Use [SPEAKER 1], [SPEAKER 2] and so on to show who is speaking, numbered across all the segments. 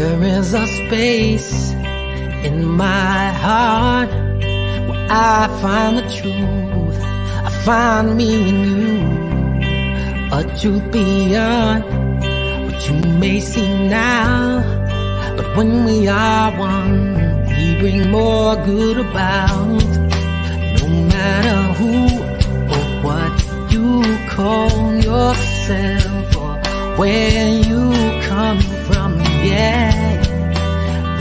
[SPEAKER 1] There is a space in my heart where I find the truth. I find me in you, a truth beyond what you may see now. But when we are one, we bring more good about. No matter who or what you call yourself or where you come from, yeah.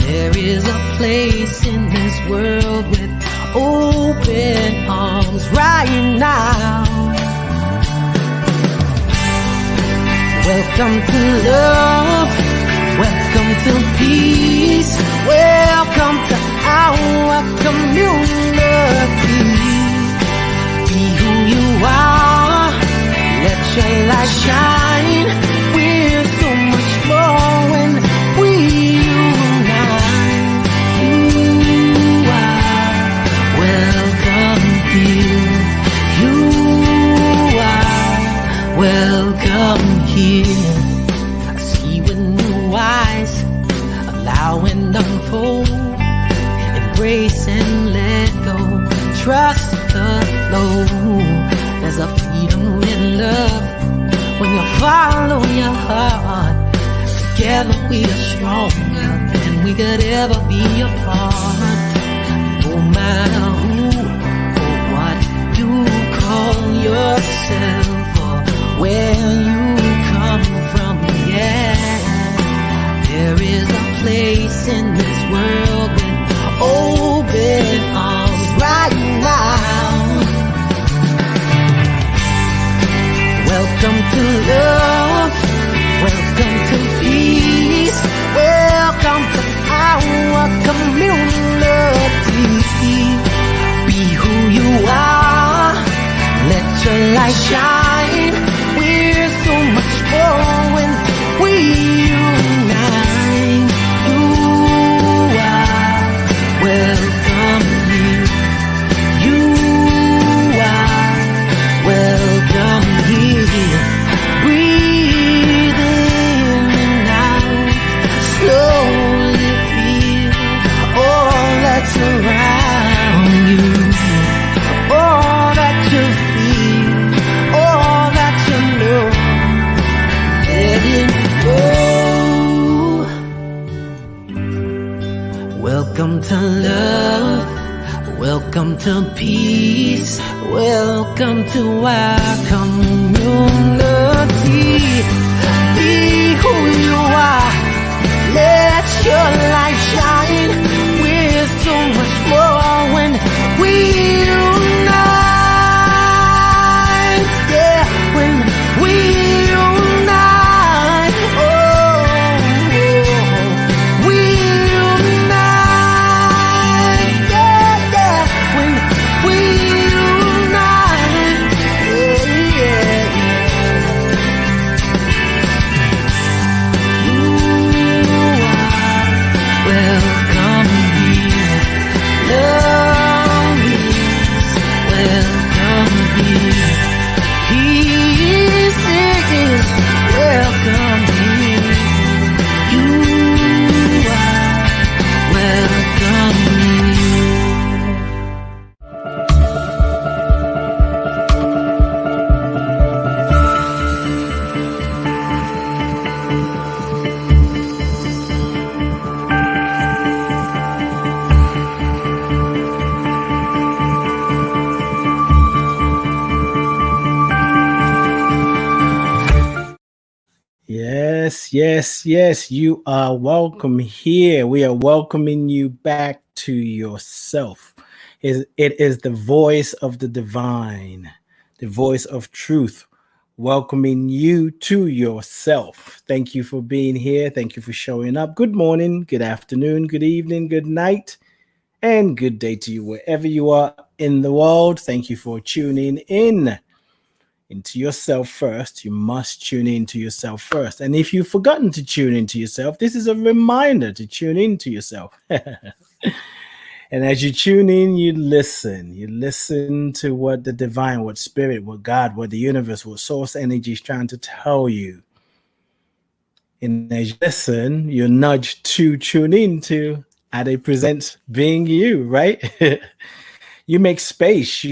[SPEAKER 1] There is a place in this world with open arms right now. Welcome to love, welcome to peace, welcome to our community. Be who you are, let your light shine. We're so much more when we unite. You are welcome here. You are welcome here. I see with new eyes, allow and unfold, embrace and let go, trust the flow. There's a freedom in love when you follow your heart. Together we are stronger than we could ever be apart. No matter who or what you call yourself or where you come from, yeah. There is a place in this world with open arms right now. Welcome to love, welcome to peace, welcome to our community. Be who you are, let your light shine. We're so much more when we unite. You are welcome here. You are welcome here. Breathe in and out, slowly feel all that's around you, all that you feel, all that you know. Let it go. Welcome to love, welcome to peace, welcome to our community. Be who you are, let your light shine. We're so much more when we unite, yeah, when we unite, oh, we unite, yeah, yeah, when we unite, yeah, yeah. You are welcome here. Love is welcome here. Peace is welcome here. You are welcome here.
[SPEAKER 2] Yes. You are welcome here. We are welcoming you back to yourself. It is the voice of the divine, the voice of truth, welcoming you to yourself. Thank you for being here. Thank you for showing up. Good morning, good afternoon, good evening, good night, and good day to you wherever you are in the world. Thank you for tuning in. Into yourself first. You must tune into yourself first. And if you've forgotten to tune into yourself, this is a reminder to tune into yourself. And as you tune in, you listen to what the divine, what spirit, what God, what the universe, what source energy is trying to tell you. And as you listen, you're nudged to tune in to Ade Presents Being You, right? You make space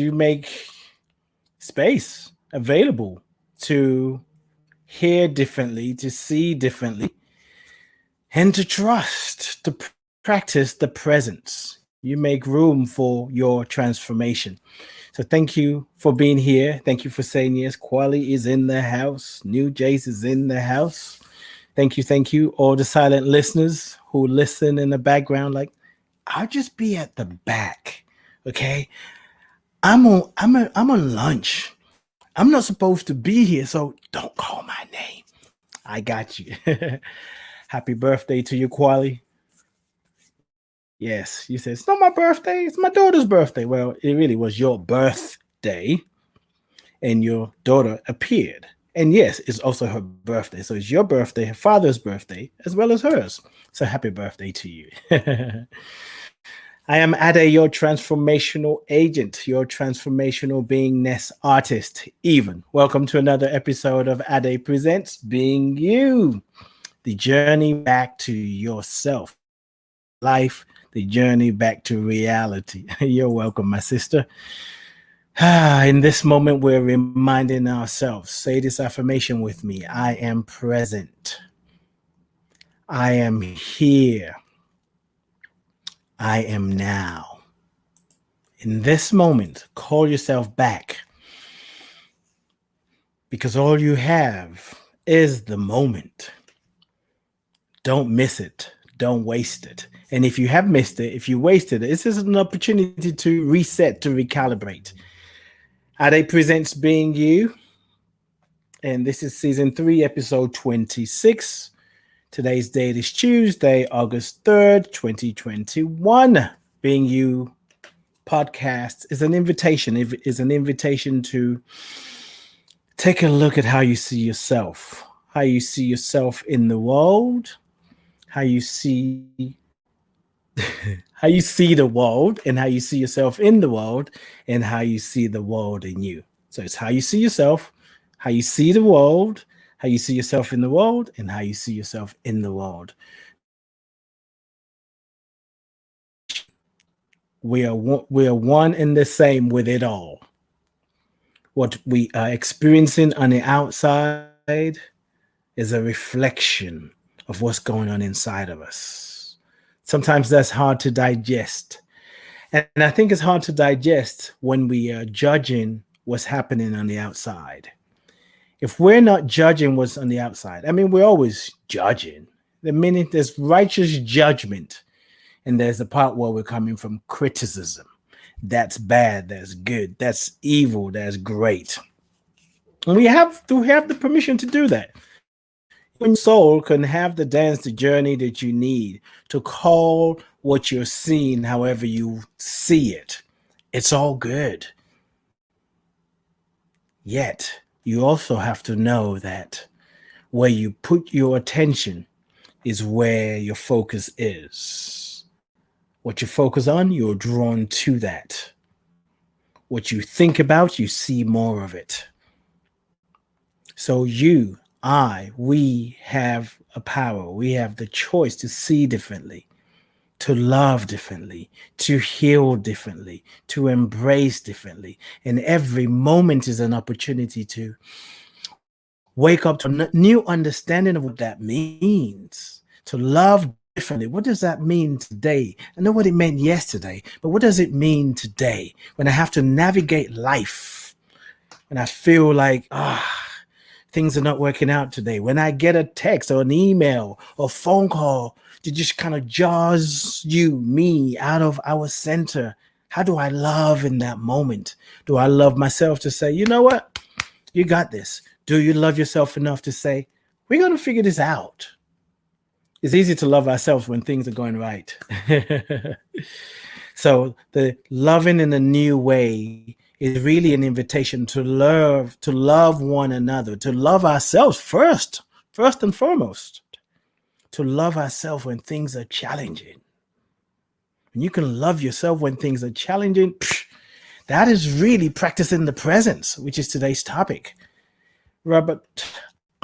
[SPEAKER 2] available to hear differently, to see differently, and to trust, to practice the presence. You make room for your transformation. So thank you for being here. Thank you for saying yes. Quali is in the house. New Jace is in the house. Thank you, thank you. All the silent listeners who listen in the background, like, I'll just be at the back. Okay. I'm on lunch. I'm not supposed to be here, so don't call my name. I got you. Happy birthday to you, Quali. Yes, you said it's not my birthday, it's my daughter's birthday. Well, it really was your birthday, and your daughter appeared. And yes, it's also her birthday. So it's your birthday, her father's birthday, as well as hers. So happy birthday to you. I am Ade, your transformational agent, your transformational beingness artist, even. Welcome to another episode of Ade Presents Being You, the journey back to yourself, life, the journey back to reality. You're welcome, my sister. In this moment, we're reminding ourselves, say this affirmation with me. I am present. I am here. I am now. In this moment, call yourself back, because all you have is the moment. Don't miss it. Don't waste it. And if you have missed it, if you wasted it, this is an opportunity to reset, to recalibrate. Ade Presents Being You. And this is season 3, episode 26. Today's date is Tuesday, August 3rd, 2021. Being You podcast is an invitation. It is an invitation to take a look at how you see yourself in the world, how you see the world, and how you see yourself in the world, and how you see the world in you. So it's how you see yourself, how you see the world, how you see yourself in the world, and how you see yourself in the world. We are one and the same with it all. What we are experiencing on the outside is a reflection of what's going on inside of us. Sometimes that's hard to digest. And I think it's hard to digest when we are judging what's happening on the outside. If we're not judging what's on the outside, I mean, we're always judging. The minute there's righteous judgment, and there's the part where we're coming from criticism. That's bad, that's good, that's evil, that's great. And we have to have the permission to do that. Your soul can have the dance, the journey that you need to call what you're seeing however you see it. It's all good. Yet, you also have to know that where you put your attention is where your focus is. What you focus on, you're drawn to that. What you think about, you see more of it. So you, we have a power. We have the choice to see differently, to love differently, to heal differently, to embrace differently. And every moment is an opportunity to wake up to a new understanding of what that means, to love differently. What does that mean today? I know what it meant yesterday, but what does it mean today when I have to navigate life, when I feel like, things are not working out today, when I get a text or an email or phone call to just kind of jars me out of our center? How do I love in that moment? Do I love myself to say, you know what? You got this. Do you love yourself enough to say, we're going to figure this out? It's easy to love ourselves when things are going right. So the loving in a new way is really an invitation to love one another, to love ourselves first and foremost, to love ourselves when things are challenging. And you can love yourself when things are challenging. That is really practicing the presence, which is today's topic. Robert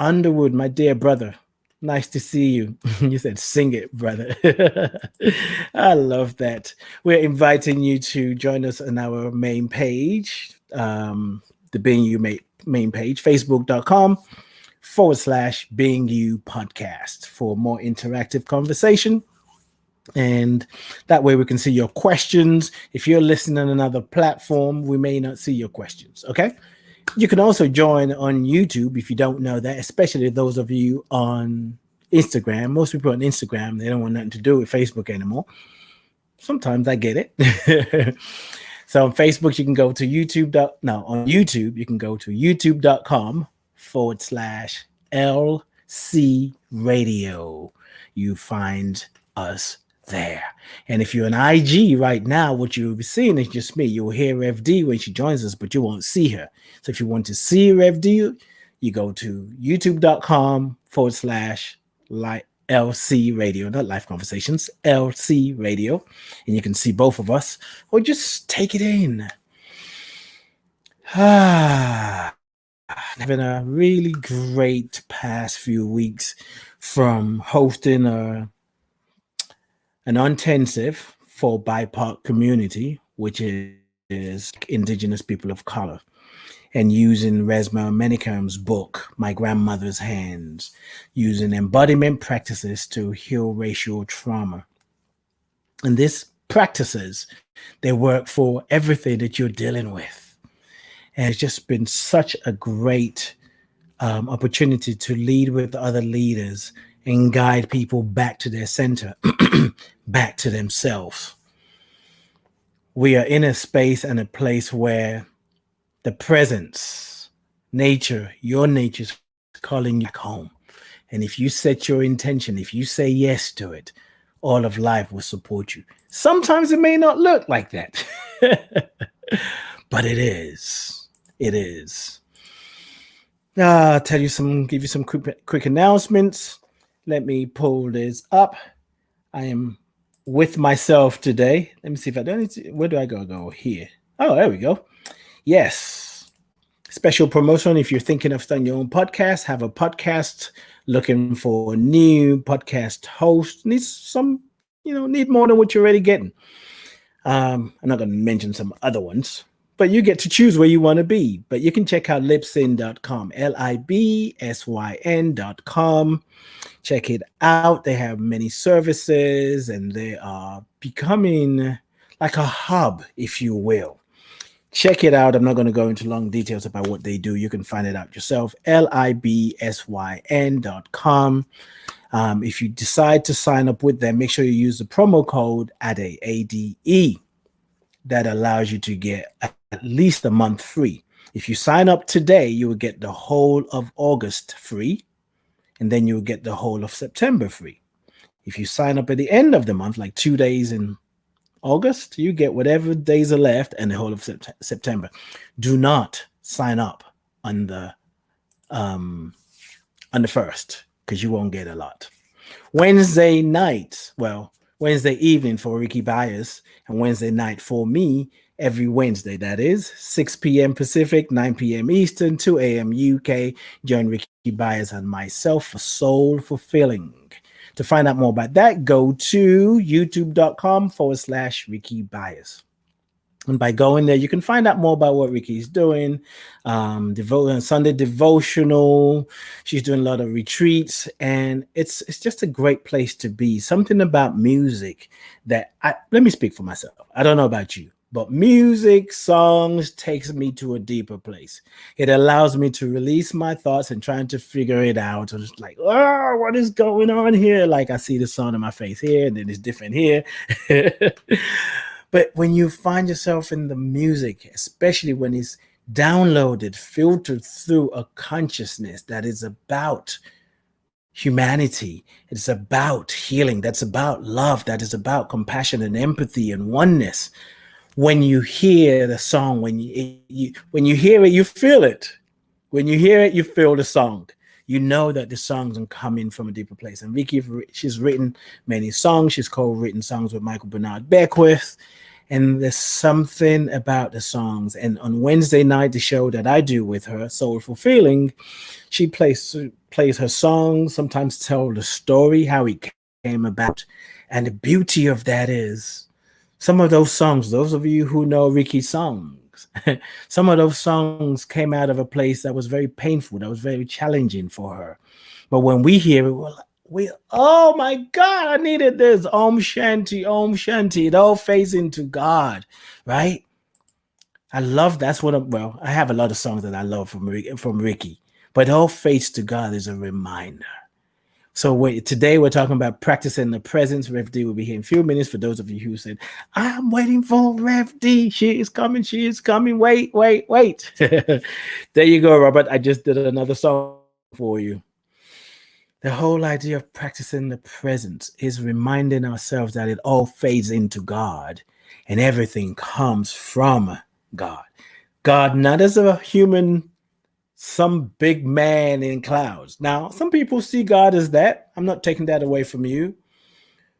[SPEAKER 2] Underwood, my dear brother, Nice to see you. You said sing it, brother. I love that. We're inviting you to join us on our main page, the Being You main page, facebook.com/Being You podcast for more interactive conversation. And that way we can see your questions. If you're listening on another platform, we may not see your questions. Okay. You can also join on YouTube if you don't know that, especially those of you on Instagram. Most people on Instagram, they don't want nothing to do with Facebook anymore. Sometimes I get it. So on Facebook, you can go to on YouTube, you can go to youtube.com/LC radio. You find us there. And if you're on IG right now, what you'll be seeing is just me. You'll hear Rev D when she joins us, but you won't see her. So if you want to see Rev D, you go to youtube.com/LC radio, not live conversations, LC radio, and you can see both of us, or just take it in. Having a really great past few weeks from hosting an intensive for BIPOC community, which is Indigenous people of color, and using Resma Menicam's book, My Grandmother's Hands, using embodiment practices to heal racial trauma. And these practices, they work for everything that you're dealing with. And it's just been such a great opportunity to lead with other leaders and guide people back to their center, back to themselves. We are in a space and a place where the presence, nature, your nature's calling you back home. And if you set your intention, if you say yes to it, all of life will support you. Sometimes it may not look like that, but it is. It is. I'll give you some quick announcements. Let me pull this up. I am with myself today. Let me see if I don't. Where do I go here? Oh, there we go. Yes. Special promotion. If you're thinking of starting your own podcast, have a podcast, looking for a new podcast host, need more than what you're already getting. I'm not going to mention some other ones, but you get to choose where you want to be. But you can check out libsyn.com, libsyn.com. Check it out. They have many services and they are becoming like a hub, if you will. Check it out. I'm not going to go into long details about what they do. You can find it out yourself. libsyn.com. If you decide to sign up with them, make sure you use the promo code ADE, ADE. That allows you to get at least a month free. If you sign up today, you will get the whole of August free, and then you will get the whole of September free. If you sign up at the end of the month, like 2 days in August, you get whatever days are left and the whole of September. Do not sign up on the 1st, because you won't get a lot. Wednesday evening for Ricky Byers, and Wednesday night for me, every Wednesday, that is 6 p.m. Pacific, 9 p.m. Eastern, 2 a.m. UK. Join Ricky Byers and myself for Soul Fulfilling. To find out more about that, go to youtube.com/Ricky Byers. And by going there, you can find out more about what Ricky's doing. Sunday devotional. She's doing a lot of retreats, and it's just a great place to be. Something about music that let me speak for myself. I don't know about you, but music, songs takes me to a deeper place. It allows me to release my thoughts and trying to figure it out. And it's like, oh, what is going on here? Like I see the sun on my face here, and then it's different here. But when you find yourself in the music, especially when it's downloaded, filtered through a consciousness that is about humanity, it's about healing, that's about love, that is about compassion and empathy and oneness. When you hear the song, when you hear it, you feel it. When you hear it, you feel the song. You know that the songs are coming from a deeper place. And Vicky, she's written many songs. She's co-written songs with Michael Bernard Beckwith. And there's something about the songs. And on Wednesday night, the show that I do with her, Soul Fulfilling, she plays plays her songs, sometimes tell the story, how it came about. And the beauty of that is some of those songs, those of you who know Ricky's songs, some of those songs came out of a place that was very painful, that was very challenging for her. But when we hear it, oh my God, I needed this. Om Shanti, Om Shanti. It all fades into God, right? I love that's what well, I have a lot of songs that I love from Ricky, but all fades to God is a reminder. So today we're talking about practicing the presence. Rev D will be here in a few minutes. For those of you who said, I'm waiting for Rev D. She is coming. She is coming. Wait, wait, wait. There you go, Robert. I just did another song for you. The whole idea of practicing the presence is reminding ourselves that it all fades into God and everything comes from God. God, not as a human, some big man in clouds. Now, some people see God as that. I'm not taking that away from you.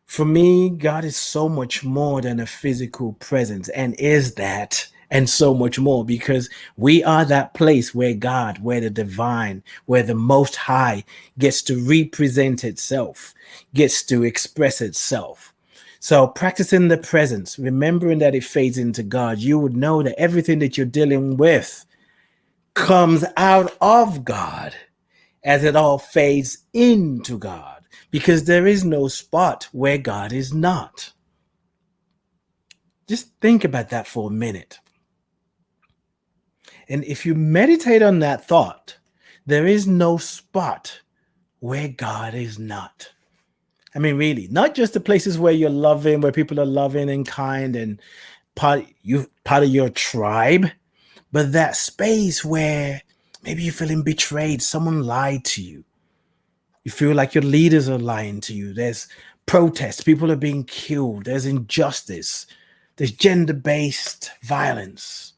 [SPEAKER 2] For me, God is so much more than a physical presence and is that and so much more because we are that place where God, where the divine, where the most high gets to represent itself, gets to express itself. So practicing the presence, remembering that it fades into God, you would know that everything that you're dealing with comes out of God as it all fades into God, because there is no spot where God is not. Just think about that for a minute. And if you meditate on that thought, there is no spot where God is not. I mean, really, not just the places where you're loving, where people are loving and kind and part of your tribe, but that space where maybe you're feeling betrayed, someone lied to you. You feel like your leaders are lying to you. There's protests, people are being killed, there's injustice, there's gender-based violence.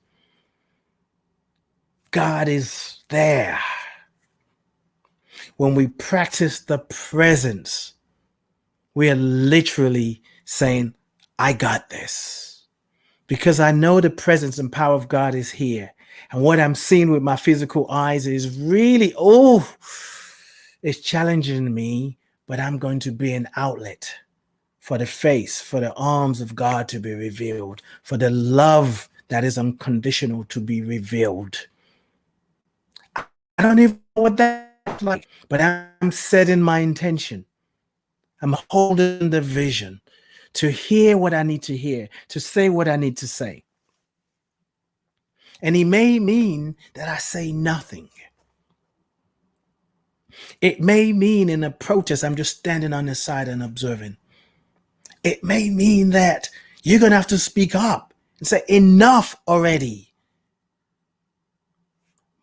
[SPEAKER 2] God is there. When we practice the presence, we are literally saying, I got this. Because I know the presence and power of God is here. And what I'm seeing with my physical eyes is really, it's challenging me, but I'm going to be an outlet for the face, for the arms of God to be revealed, for the love that is unconditional to be revealed. I don't even know what that's like, but I'm setting my intention. I'm holding the vision to hear what I need to hear, to say what I need to say. And it may mean that I say nothing. It may mean in a protest, I'm just standing on the side and observing. It may mean that you're going to have to speak up and say, enough already.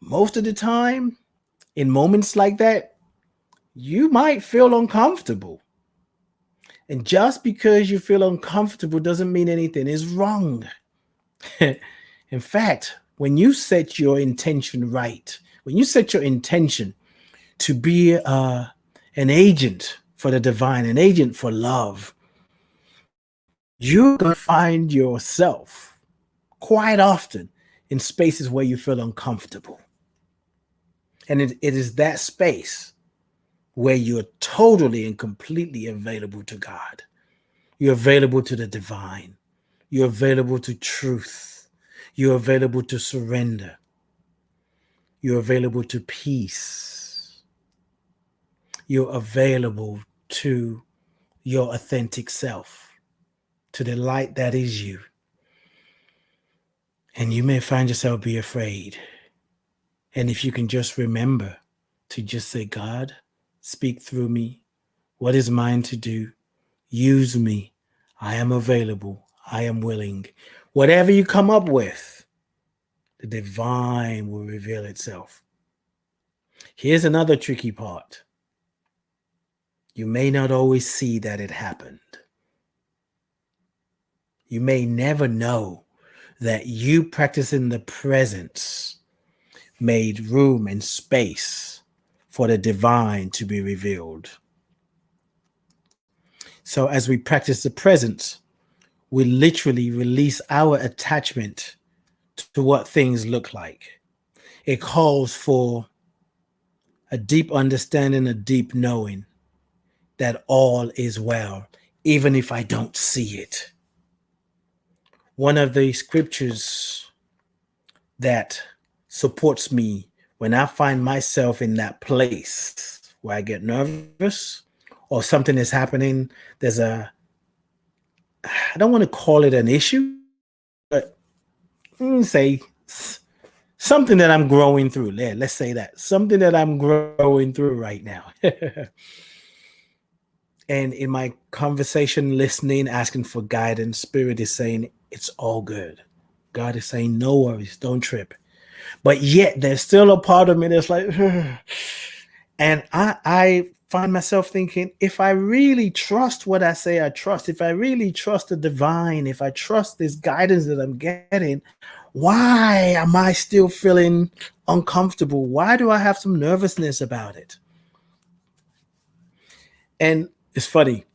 [SPEAKER 2] Most of the time, in moments like that, you might feel uncomfortable. And just because you feel uncomfortable doesn't mean anything is wrong. In fact, when you set your intention right, when you set your intention to be an agent for the divine, an agent for love, you're going to find yourself quite often in spaces where you feel uncomfortable. And it is that space where you're totally and completely available to God. You're available to the divine. You're available to truth. You're available to surrender. You're available to peace. You're available to your authentic self, to the light that is you. And you may find yourself be afraid. And if you can just remember to just say, God, speak through me. What is mine to do? Use me. I am available. I am willing. Whatever you come up with, the divine will reveal itself. Here's another tricky part. You may not always see that it happened. You may never know that you practicing the presence made room and space for the divine to be revealed. So as we practice the presence, we literally release our attachment to what things look like. It calls for a deep understanding, a deep knowing that all is well, even if I don't see it. One of the scriptures that supports me when I find myself in that place where I get nervous or something is happening, there's a, I don't want to call it an issue, but say something that I'm growing through. Yeah, let's say that. Something that I'm growing through right now. And in my conversation, listening, asking for guidance, Spirit is saying, it's all good. God is saying, no worries, don't trip. But yet there's still a part of me that's like, and I find myself thinking, if I really trust what I say I trust, if I really trust the divine, if I trust this guidance that I'm getting, why am I still feeling uncomfortable? Why do I have some nervousness about it? And it's funny.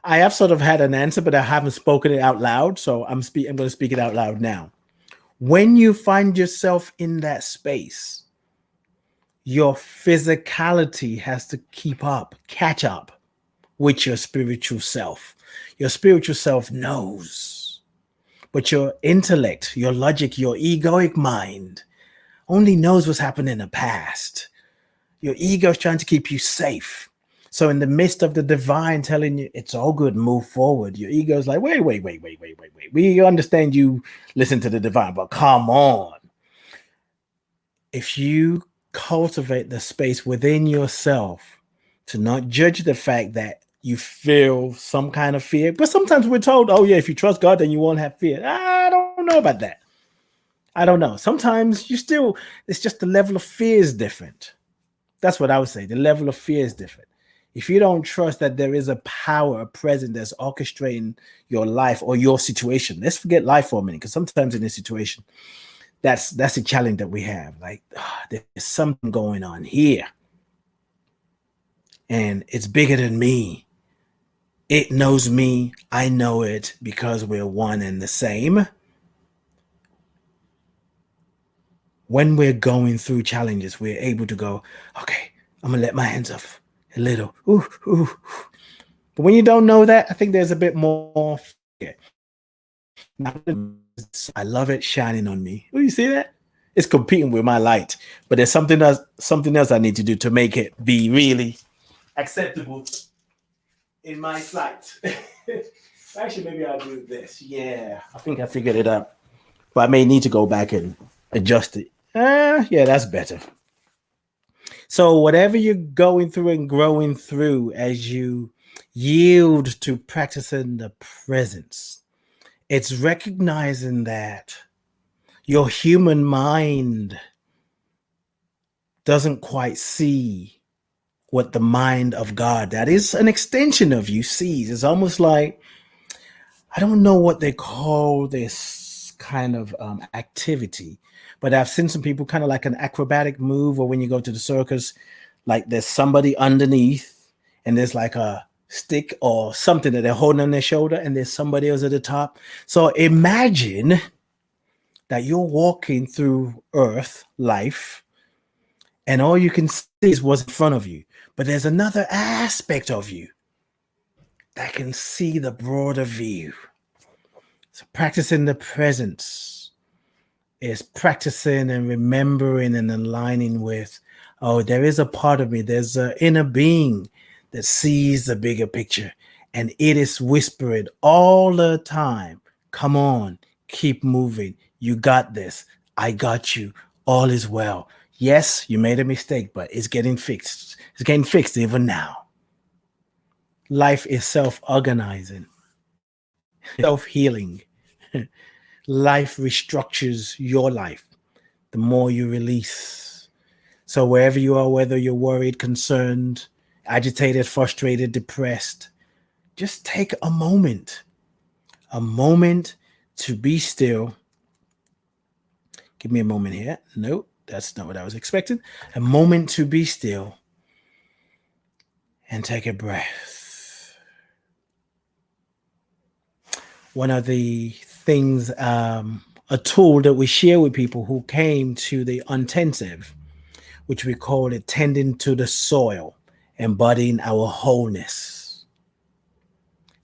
[SPEAKER 2] I have sort of had an answer, but I haven't spoken it out loud. So I'm going to speak it out loud now. When you find yourself in that space, your physicality has to catch up with your spiritual self. Your spiritual self knows, but your intellect, your logic, your egoic mind only knows what's happened in the past. Your ego is trying to keep you safe. So in the midst of the divine telling you it's all good, move forward, your ego is like, wait. We understand you listen to the divine, but come on. If you cultivate the space within yourself to not judge the fact that you feel some kind of fear, but sometimes we're told, oh yeah, if you trust God, then you won't have fear. I don't know about that. I don't know. Sometimes it's just the level of fear is different. That's what I would say. The level of fear is different. If you don't trust that there is a power, a presence that's orchestrating your life or your situation, let's forget life for a minute, because sometimes in this situation, that's a challenge that we have. Like, there's something going on here, and it's bigger than me. It knows me. I know it because we're one and the same. When we're going through challenges, we're able to go, okay, I'm gonna let my hands off a little. Ooh, ooh. But when you don't know that, I think there's a bit more fear. Now, I love it shining on me. Oh, you see that? It's competing with my light, but there's something else I need to do to make it be really acceptable in my sight. Actually, maybe I'll do this. Yeah, I think I figured it out, but I may need to go back and adjust it. Yeah, that's better. So whatever you're going through and growing through as you yield to practicing the presence, it's recognizing that your human mind doesn't quite see what the mind of God, that is an extension of you, sees. It's almost like, I don't know what they call this kind of activity, but I've seen some people kind of like an acrobatic move, or when you go to the circus, like there's somebody underneath and there's like a stick or something that they're holding on their shoulder, and there's somebody else at the top. So imagine that you're walking through earth life, and all you can see is what's in front of you, but there's another aspect of you that can see the broader view. So practicing the presence is practicing and remembering and aligning with, oh, there is a part of me, there's an inner being that sees the bigger picture, and it is whispering all the time, come on, keep moving, you got this, I got you, all is well. Yes, you made a mistake, but it's getting fixed. It's getting fixed even now. Life is self-organizing, self-healing. Life restructures your life the more you release. So wherever you are, whether you're worried, concerned, agitated, frustrated, depressed, just take a moment to be still. Give me a moment here. Nope, that's not what I was expecting. A moment to be still and take a breath. One of the things, a tool that we share with people who came to the intensive, which we call it tending to the soil, embodying our wholeness.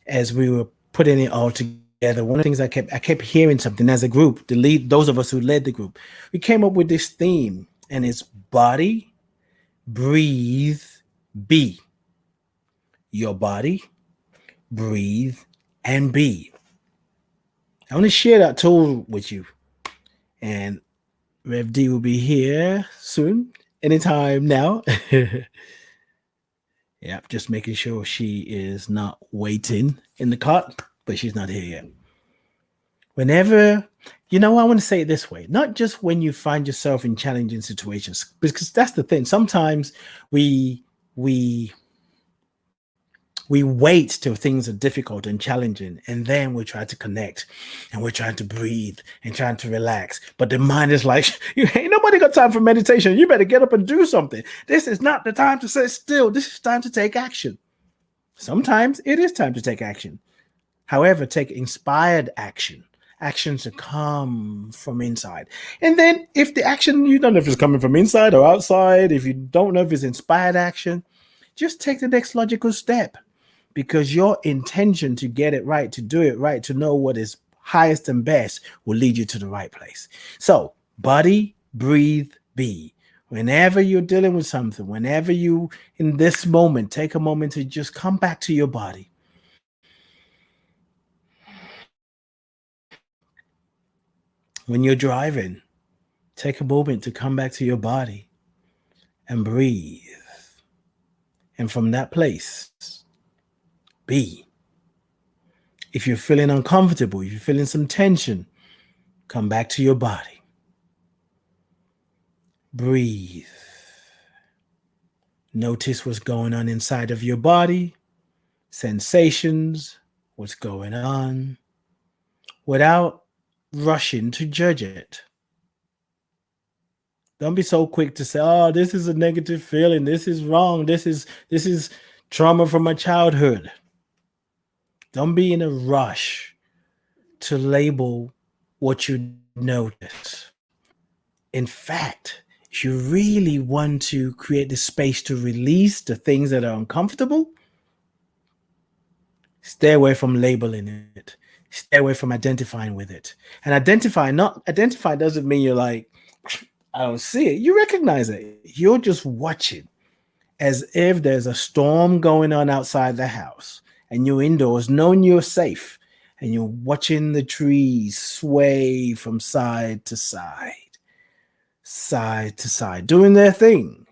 [SPEAKER 2] As we were putting it all together, one of the things I kept hearing something as a group, those of us who led the group, we came up with this theme, and it's body, breathe, be. Your body, breathe, and be. I want to share that tool with you. And Rev D will be here soon, anytime now. Yeah, just making sure she is not waiting in the cart, but she's not here yet. Whenever, I want to say it this way, not just when you find yourself in challenging situations, because that's the thing. Sometimes we wait till things are difficult and challenging, and then we try to connect, and we're trying to breathe and trying to relax. But the mind is like, ain't nobody got time for meditation. You better get up and do something. This is not the time to sit still. This is time to take action. Sometimes it is time to take action. However, take inspired action. Actions to come from inside. And then if the action, you don't know if it's coming from inside or outside, if you don't know if it's inspired action, just take the next logical step. Because your intention to get it right, to do it right, to know what is highest and best will lead you to the right place. So, body, breathe, be. Whenever you're dealing with something, whenever you, in this moment, take a moment to just come back to your body. When you're driving, take a moment to come back to your body and breathe. And from that place, be. If you're feeling uncomfortable, if you're feeling some tension, come back to your body. Breathe. Notice what's going on inside of your body, sensations, what's going on, without rushing to judge it. Don't be so quick to say, oh, this is a negative feeling, this is wrong, this is trauma from my childhood. Don't be in a rush to label what you notice. In fact, if you really want to create the space to release the things that are uncomfortable, stay away from labeling it. Stay away from identifying with it. And identify doesn't mean you're like, I don't see it. You recognize it. You're just watching as if there's a storm going on outside the house and you're indoors knowing you're safe and you're watching the trees sway from side to side, doing their thing.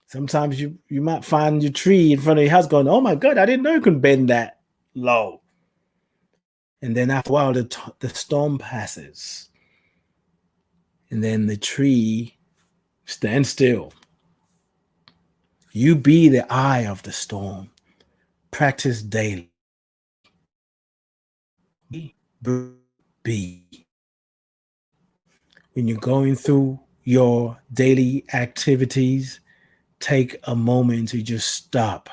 [SPEAKER 2] Sometimes you might find your tree in front of your house going, oh my God, I didn't know you could bend that low. And then after a while, the storm passes. And then the tree stands still. You be the eye of the storm. Practice daily. Be. When you're going through your daily activities, take a moment to just stop,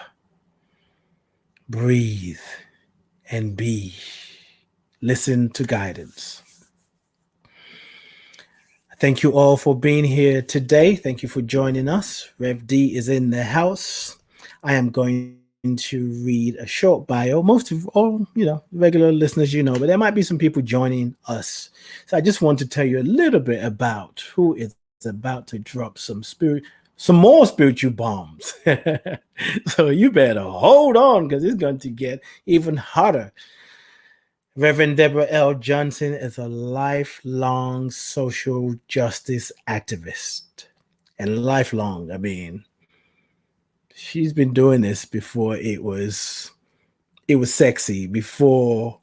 [SPEAKER 2] breathe, and be. Listen to guidance. Thank you all for being here today. Thank you for joining us. Rev D is in the house. I am going to read a short bio. Most of all, regular listeners, but there might be some people joining us. So I just want to tell you a little bit about who is about to drop some more spiritual bombs. So you better hold on because it's going to get even hotter. Reverend Deborah L. Johnson is a lifelong social justice activist. And lifelong, she's been doing this before it was sexy, before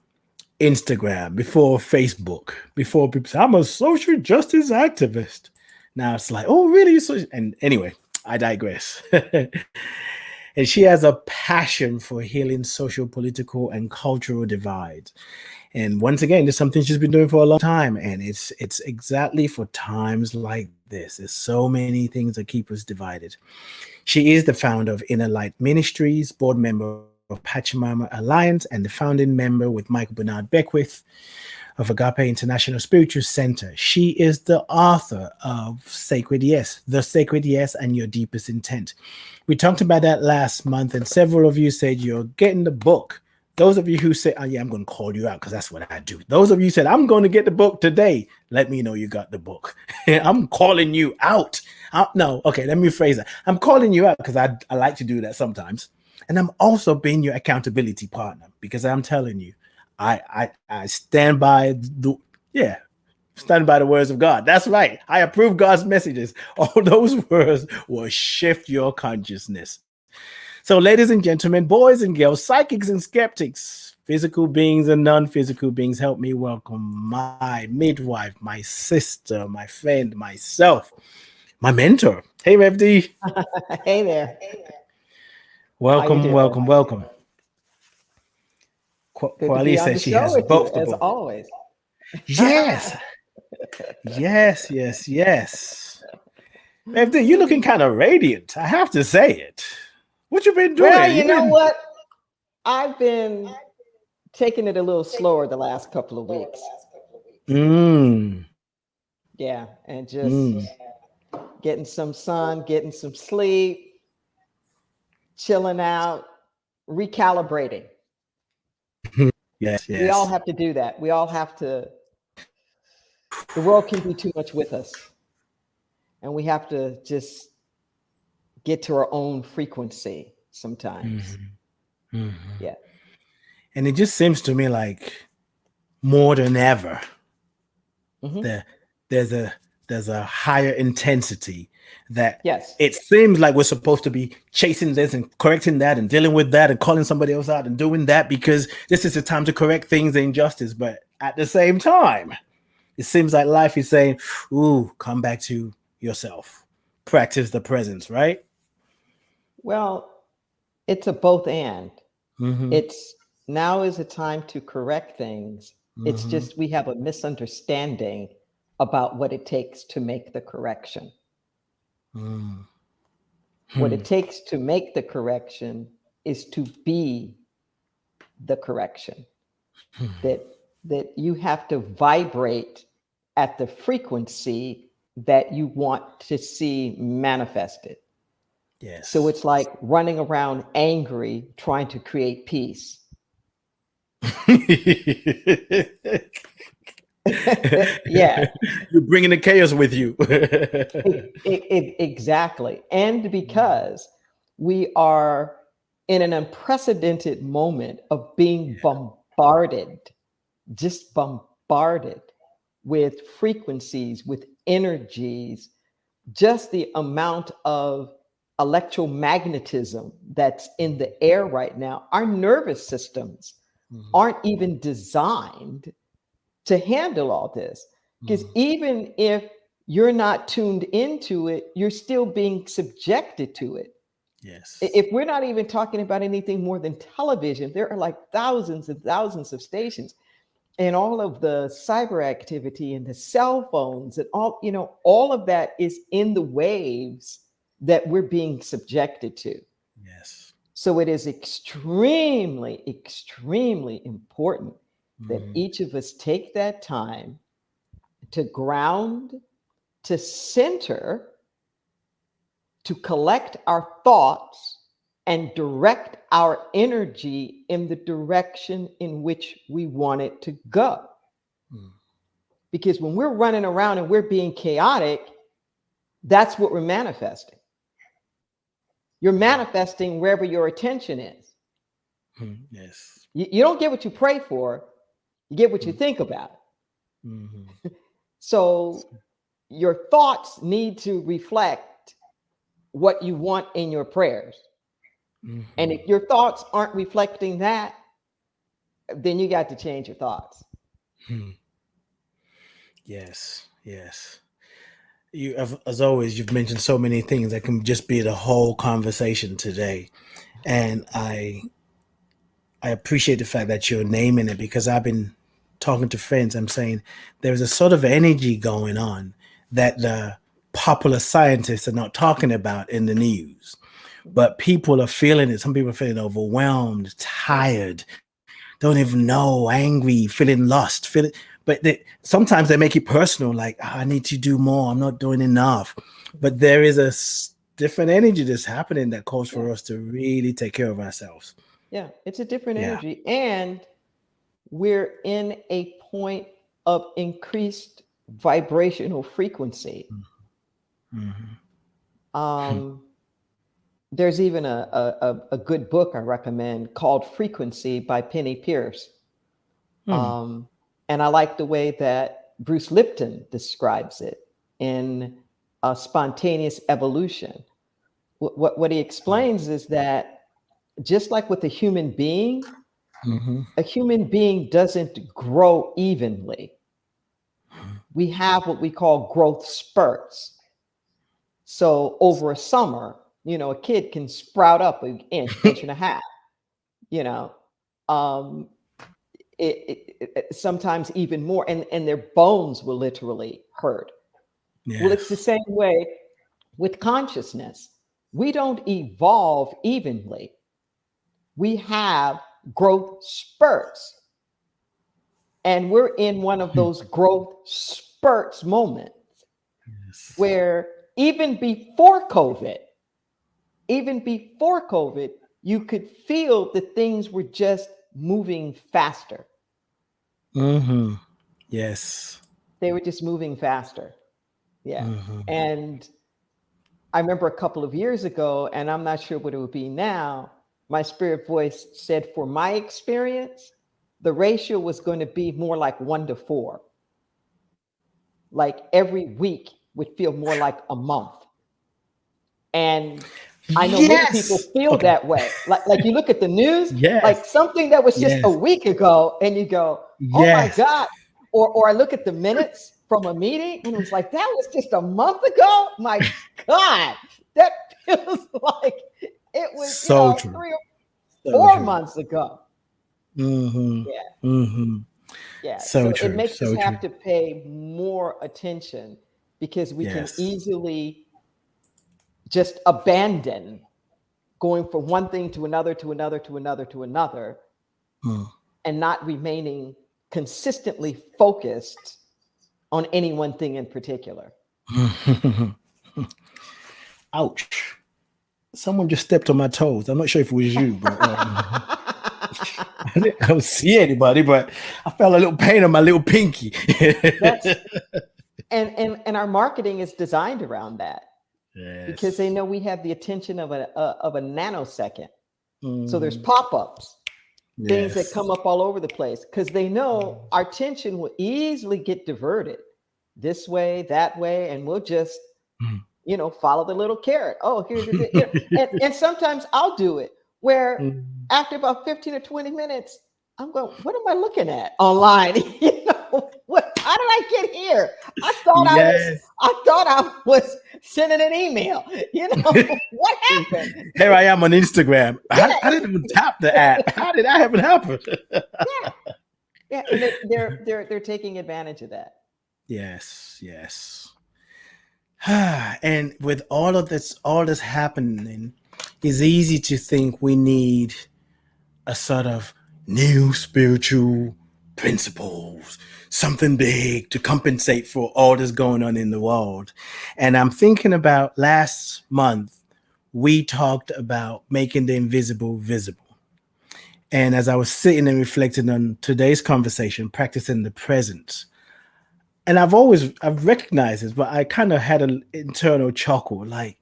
[SPEAKER 2] Instagram, before Facebook, before people say, I'm a social justice activist. Now it's like, oh, really? And anyway, I digress. And she has a passion for healing social, political, and cultural divides. And once again, it's something she's been doing for a long time. And it's exactly for times like this. There's so many things that keep us divided. She is the founder of Inner Light Ministries, board member of Pachamama Alliance, and the founding member with Michael Bernard Beckwith of Agape International Spiritual Center. She is the author of Sacred Yes, The Sacred Yes and Your Deepest Intent. We talked about that last month, and several of you said you're getting the book. Those of you who say, oh, yeah, I'm going to call you out because that's what I do. Those of you said, I'm going to get the book today. Let me know you got the book. I'm calling you out. No, okay, let me phrase that. I'm calling you out because I like to do that sometimes. And I'm also being your accountability partner because I'm telling you, I stand by stand by the words of God. That's right. I approve God's messages. All those words will shift your consciousness. So, ladies and gentlemen, boys and girls, psychics and skeptics, physical beings and non-physical beings, help me welcome my midwife, my sister, my friend, myself, my mentor. Hey, Rev D.
[SPEAKER 3] Hey there.
[SPEAKER 2] Welcome, welcome, welcome.
[SPEAKER 3] Good to
[SPEAKER 2] Kwali
[SPEAKER 3] be on
[SPEAKER 2] says
[SPEAKER 3] the
[SPEAKER 2] she
[SPEAKER 3] show
[SPEAKER 2] has
[SPEAKER 3] with
[SPEAKER 2] both
[SPEAKER 3] you,
[SPEAKER 2] the
[SPEAKER 3] as
[SPEAKER 2] book.
[SPEAKER 3] always.
[SPEAKER 2] Yes. Yes. Rev D, you're looking kind of radiant. I have to say it. What you been doing?
[SPEAKER 3] Well, you know what? I've been taking it a little slower the last couple of weeks. Yeah, and just getting some sun, getting some sleep, chilling out, recalibrating.
[SPEAKER 2] Yes.
[SPEAKER 3] We all have to do that. We all have to. The world can be too much with us, and we have to just get to our own frequency sometimes. Yeah.
[SPEAKER 2] And it just seems to me like more than ever, there's a higher intensity that it seems like we're supposed to be chasing this and correcting that and dealing with that and calling somebody else out and doing that because this is the time to correct things, the injustice. But at the same time, it seems like life is saying, ooh, come back to yourself. Practice the presence, right?
[SPEAKER 3] Well, it's a both and. It's now is a time to correct things. It's just we have a misunderstanding about what it takes to make the correction. What it takes to make the correction is to be the correction. That you have to vibrate at the frequency that you want to see manifested.
[SPEAKER 2] Yes.
[SPEAKER 3] So it's like running around angry, trying to create peace. Yeah.
[SPEAKER 2] You're bringing the chaos with you.
[SPEAKER 3] Exactly. And because we are in an unprecedented moment of being bombarded, just bombarded with frequencies, with energies, just the amount of electromagnetism that's in the air right now. Our nervous systems aren't even designed to handle all this. Because even if you're not tuned into it, you're still being subjected to it.
[SPEAKER 2] Yes.
[SPEAKER 3] If we're not even talking about anything more than television, there are like thousands and thousands of stations. And all of the cyber activity and the cell phones and all of that is in the waves that we're being subjected to.
[SPEAKER 2] Yes.
[SPEAKER 3] So it is extremely, extremely important that each of us take that time to ground, to center, to collect our thoughts and direct our energy in the direction in which we want it to go. Because when we're running around and we're being chaotic, that's what we're manifesting. You're manifesting wherever your attention is.
[SPEAKER 2] Yes.
[SPEAKER 3] You don't get what you pray for, you get what you think about. So your thoughts need to reflect what you want in your prayers. And if your thoughts aren't reflecting that, then you got to change your thoughts.
[SPEAKER 2] Yes. You, as always, you've mentioned so many things that can just be the whole conversation today. And I appreciate the fact that you're naming it, because I've been talking to friends. I'm saying there's a sort of energy going on that the popular scientists are not talking about in the news, but people are feeling it. Some people are feeling overwhelmed, tired, don't even know, angry, feeling lost, but sometimes they make it personal, like, I need to do more, I'm not doing enough. But there is a different energy that's happening that calls for us to really take care of ourselves.
[SPEAKER 3] Yeah, it's a different energy. And we're in a point of increased vibrational frequency. There's even a good book I recommend called Frequency by Penny Pierce. And I like the way that Bruce Lipton describes it in Spontaneous Evolution. What he explains is that just like with a human being doesn't grow evenly. We have what we call growth spurts. So over a summer, a kid can sprout up an inch and a half, sometimes even more, and their bones will literally hurt. Yes. Well, it's the same way with consciousness. We don't evolve evenly. We have growth spurts. And we're in one of those growth spurts moments where even before COVID, you could feel that things were just moving faster.
[SPEAKER 2] Yes.
[SPEAKER 3] They were just moving faster. Yeah. And I remember a couple of years ago, and I'm not sure what it would be now, my spirit voice said, for my experience, the ratio was going to be more like 1-4. Like every week would feel more like a month. And I know many people feel that way. Like you look at the news, like something that was just a week ago, and you go, oh my God. Or I look at the minutes from a meeting, and it was like, that was just a month ago? My God, that feels like it was 3 or 4 months ago. Yeah. So it makes us have to pay more attention, because we can easily just abandon going from one thing to another, and not remaining consistently focused on any one thing in particular.
[SPEAKER 2] Ouch. Someone just stepped on my toes. I'm not sure if it was you, but I don't see anybody, but I felt a little pain on my little pinky.
[SPEAKER 3] And our marketing is designed around that, because they know we have the attention of a nanosecond. So there's pop-ups, things that come up all over the place, because they know our attention will easily get diverted this way, that way, and we'll just follow the little carrot. Oh, here's the and sometimes I'll do it where after about 15 or 20 minutes, I'm going, what am I looking at online? How did I get here? I thought I was sending an email. What happened?
[SPEAKER 2] Here I am on Instagram. I didn't even tap the app. How did that even happen?
[SPEAKER 3] Yeah, and they're taking advantage of that.
[SPEAKER 2] Yes. And with all this happening, it's easy to think we need a sort of new spiritual principles, something big to compensate for all that's going on in the world. And I'm thinking about last month, we talked about making the invisible visible. And as I was sitting and reflecting on today's conversation, practicing the present, and I've recognized this, but I kind of had an internal chuckle, like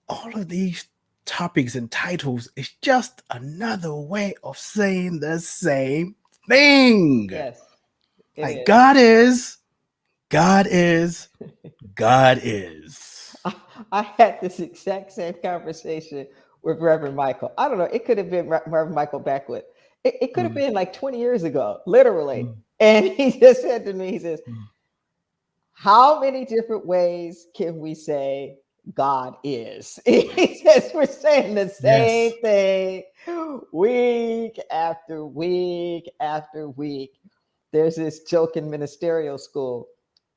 [SPEAKER 2] all of these topics and titles is just another way of saying the same thing.
[SPEAKER 3] Yes.
[SPEAKER 2] Like God is.
[SPEAKER 3] I had this exact same conversation with Reverend Michael. I don't know. It could have been Reverend Michael Beckwith. It could have been like 20 years ago, literally. And he just said to me, he says, how many different ways can we say God is? He says, we're saying the same thing week after week after week. There's this joke in ministerial school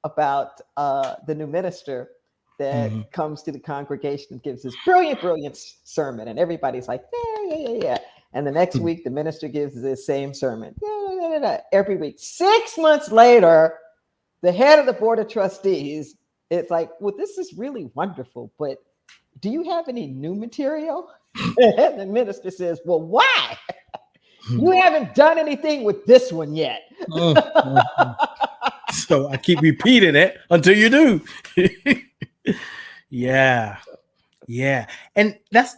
[SPEAKER 3] about the new minister that comes to the congregation and gives this brilliant sermon. And everybody's like, yeah. And the next week, the minister gives the same sermon. every week. 6 months later, the head of the board of trustees, it's like, well, this is really wonderful, but do you have any new material? And the minister says, well, why? You haven't done anything with this one yet.
[SPEAKER 2] So I keep repeating it until you do. Yeah. And that's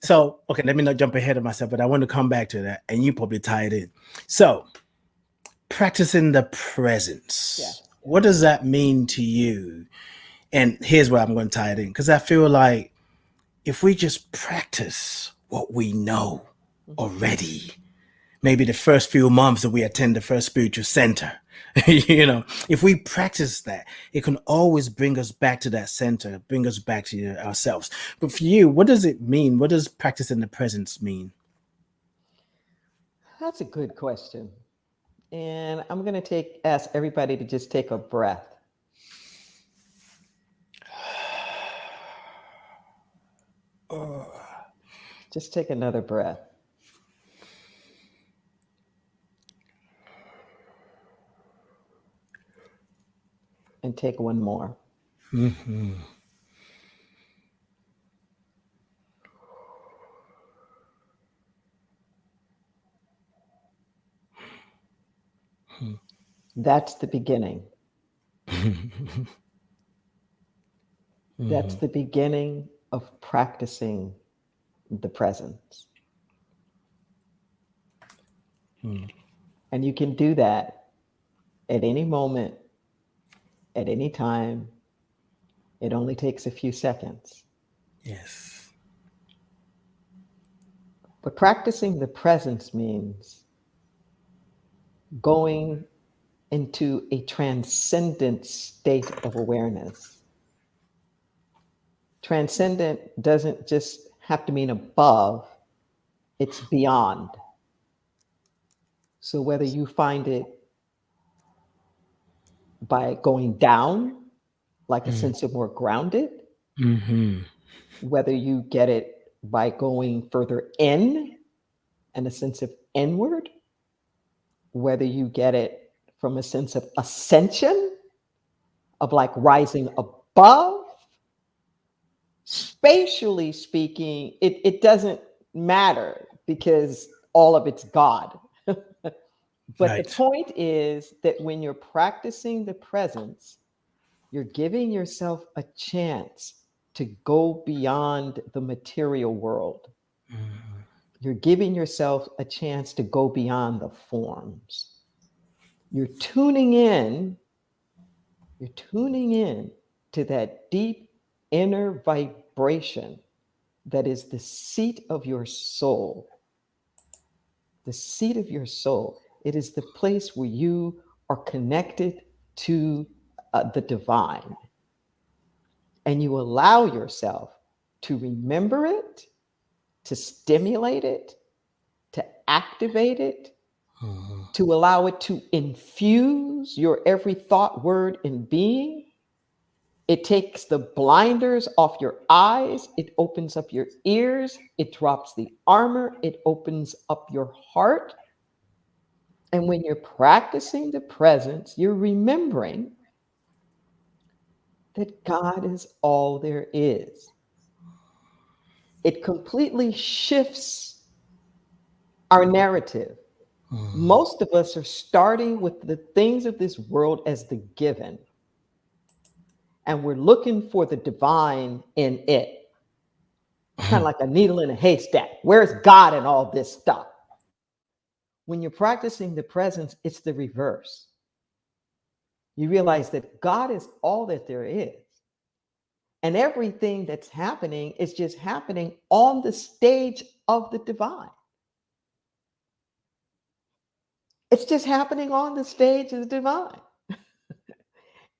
[SPEAKER 2] so okay, let me not jump ahead of myself, but I want to come back to that, and you probably tie it in. So practicing the presence.
[SPEAKER 3] Yeah.
[SPEAKER 2] What does that mean to you? And here's where I'm going to tie it in, because I feel like if we just practice what we know already, maybe the first few months that we attend the first spiritual center, if we practice that, it can always bring us back to that center, bring us back to ourselves. But for you, what does it mean? What does practicing the presence mean?
[SPEAKER 3] That's a good question. And I'm going to ask everybody to just take a breath. Just take another breath. And take one more.
[SPEAKER 2] Mm-hmm.
[SPEAKER 3] That's the beginning. That's the beginning of practicing the presence. And you can do that at any moment, at any time. It only takes a few seconds.
[SPEAKER 2] Yes.
[SPEAKER 3] But practicing the presence means going into a transcendent state of awareness. Transcendent doesn't just have to mean above, it's beyond. So whether you find it by going down, like a sense of more grounded, whether you get it by going further in and a sense of inward, whether you get it from a sense of ascension, of like rising above, spatially speaking, it doesn't matter because all of it's God. But
[SPEAKER 2] Right.
[SPEAKER 3] the point is that when you're practicing the presence, you're giving yourself a chance to go beyond the material world. You're giving yourself a chance to go beyond the forms. You're tuning in to that deep inner vibration that is the seat of your soul. The seat of your soul. It is the place where you are connected to the divine. And you allow yourself to remember it, to stimulate it, to activate it, to allow it to infuse your every thought, word, and being. It takes the blinders off your eyes. It opens up your ears. It drops the armor. It opens up your heart. And when you're practicing the presence, you're remembering that God is all there is. It completely shifts our narrative. Most of us are starting with the things of this world as the given, and we're looking for the divine in it. Kind of like a needle in a haystack. Where's God in all this stuff? When you're practicing the presence, it's the reverse. You realize that God is all that there is. And everything that's happening is just happening on the stage of the divine. It's just happening on the stage of the divine.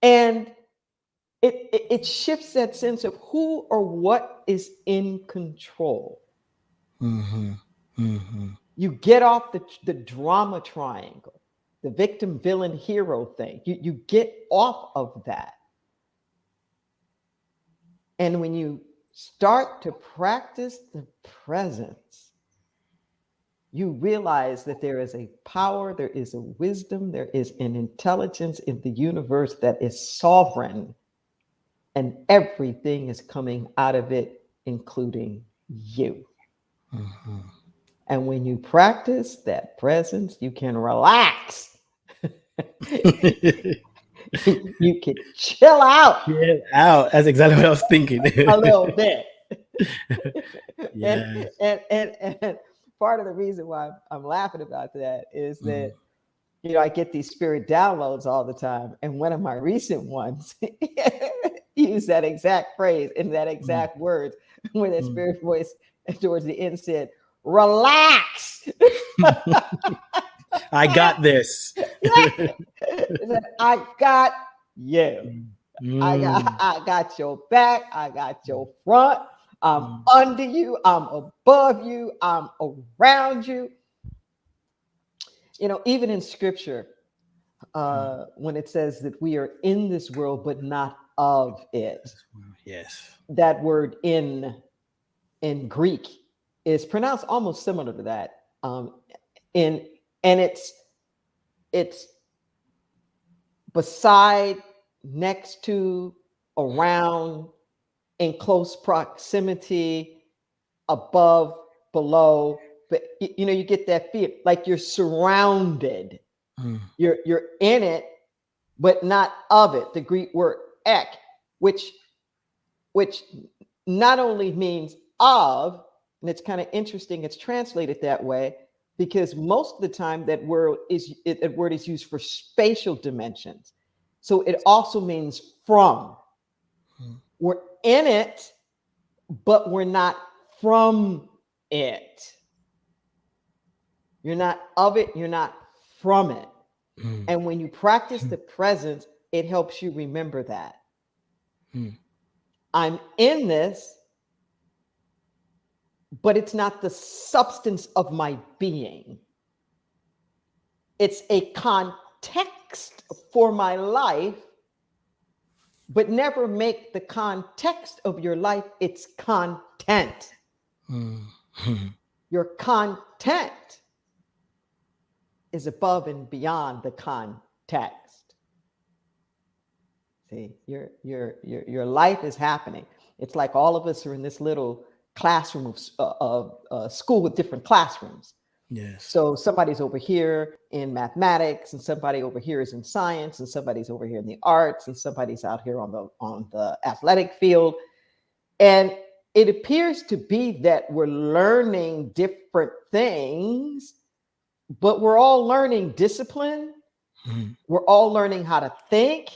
[SPEAKER 3] And it shifts that sense of who or what is in control. You get off the drama triangle, the victim, villain, hero thing. You get off of that. And when you start to practice the presence, you realize that there is a power, there is a wisdom, there is an intelligence in the universe that is sovereign, and everything is coming out of it, including you.
[SPEAKER 2] Mm-hmm.
[SPEAKER 3] And when you practice that presence, you can relax. You can chill out
[SPEAKER 2] Get out. That's exactly what I was thinking.
[SPEAKER 3] a little bit.
[SPEAKER 2] Yes.
[SPEAKER 3] And part of the reason why I'm laughing about that is that, I get these spirit downloads all the time. And one of my recent ones used that exact phrase in that exact words, where that spirit voice towards the end said, relax.
[SPEAKER 2] I got this.
[SPEAKER 3] I got you. I got your back. I got your front. I'm under you. I'm above you. I'm around you. Even in scripture, when it says that we are in this world, but not of it.
[SPEAKER 2] Yes.
[SPEAKER 3] That word in Greek is pronounced almost similar to that. And it's beside, next to, around, in close proximity, above, below. But you get that feel like you're surrounded. You're in it, but not of it. The Greek word ek, which not only means of, and it's kind of interesting, it's translated that way because most of the time that word is used for spatial dimensions. So it also means from. We're in it, but we're not from it. You're not of it, you're not from it. And when you practice the presence, it helps you remember that. I'm in this, but it's not the substance of my being. It's a context for my life, but never make the context of your life its content. Your content is above and beyond the context. See, your life is happening. It's like all of us are in this little classroom of school with different classrooms.
[SPEAKER 2] Yes.
[SPEAKER 3] So somebody's over here in mathematics, and somebody over here is in science, and somebody's over here in the arts, and somebody's out here on the athletic field. And it appears to be that we're learning different things, but we're all learning discipline. We're all learning how to think.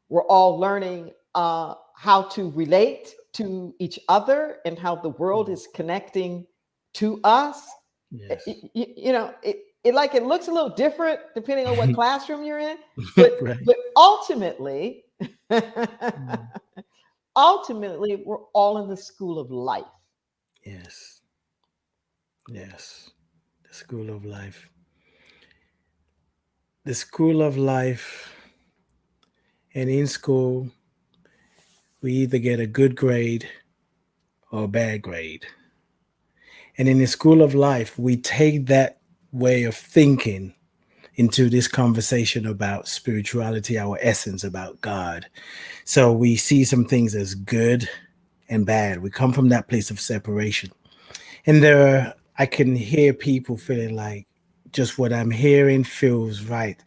[SPEAKER 3] We're all learning how to relate to each other and how the world is connecting to us.
[SPEAKER 2] Yes.
[SPEAKER 3] It looks a little different depending on what classroom you're in, but
[SPEAKER 2] Right.
[SPEAKER 3] but ultimately, we're all in the school of life.
[SPEAKER 2] Yes. Yes. The school of life. The school of life. And in school, we either get a good grade or a bad grade. And in the school of life, we take that way of thinking into this conversation about spirituality, our essence, about God. So we see some things as good and bad. We come from that place of separation. And I can hear people feeling like just what I'm hearing feels right.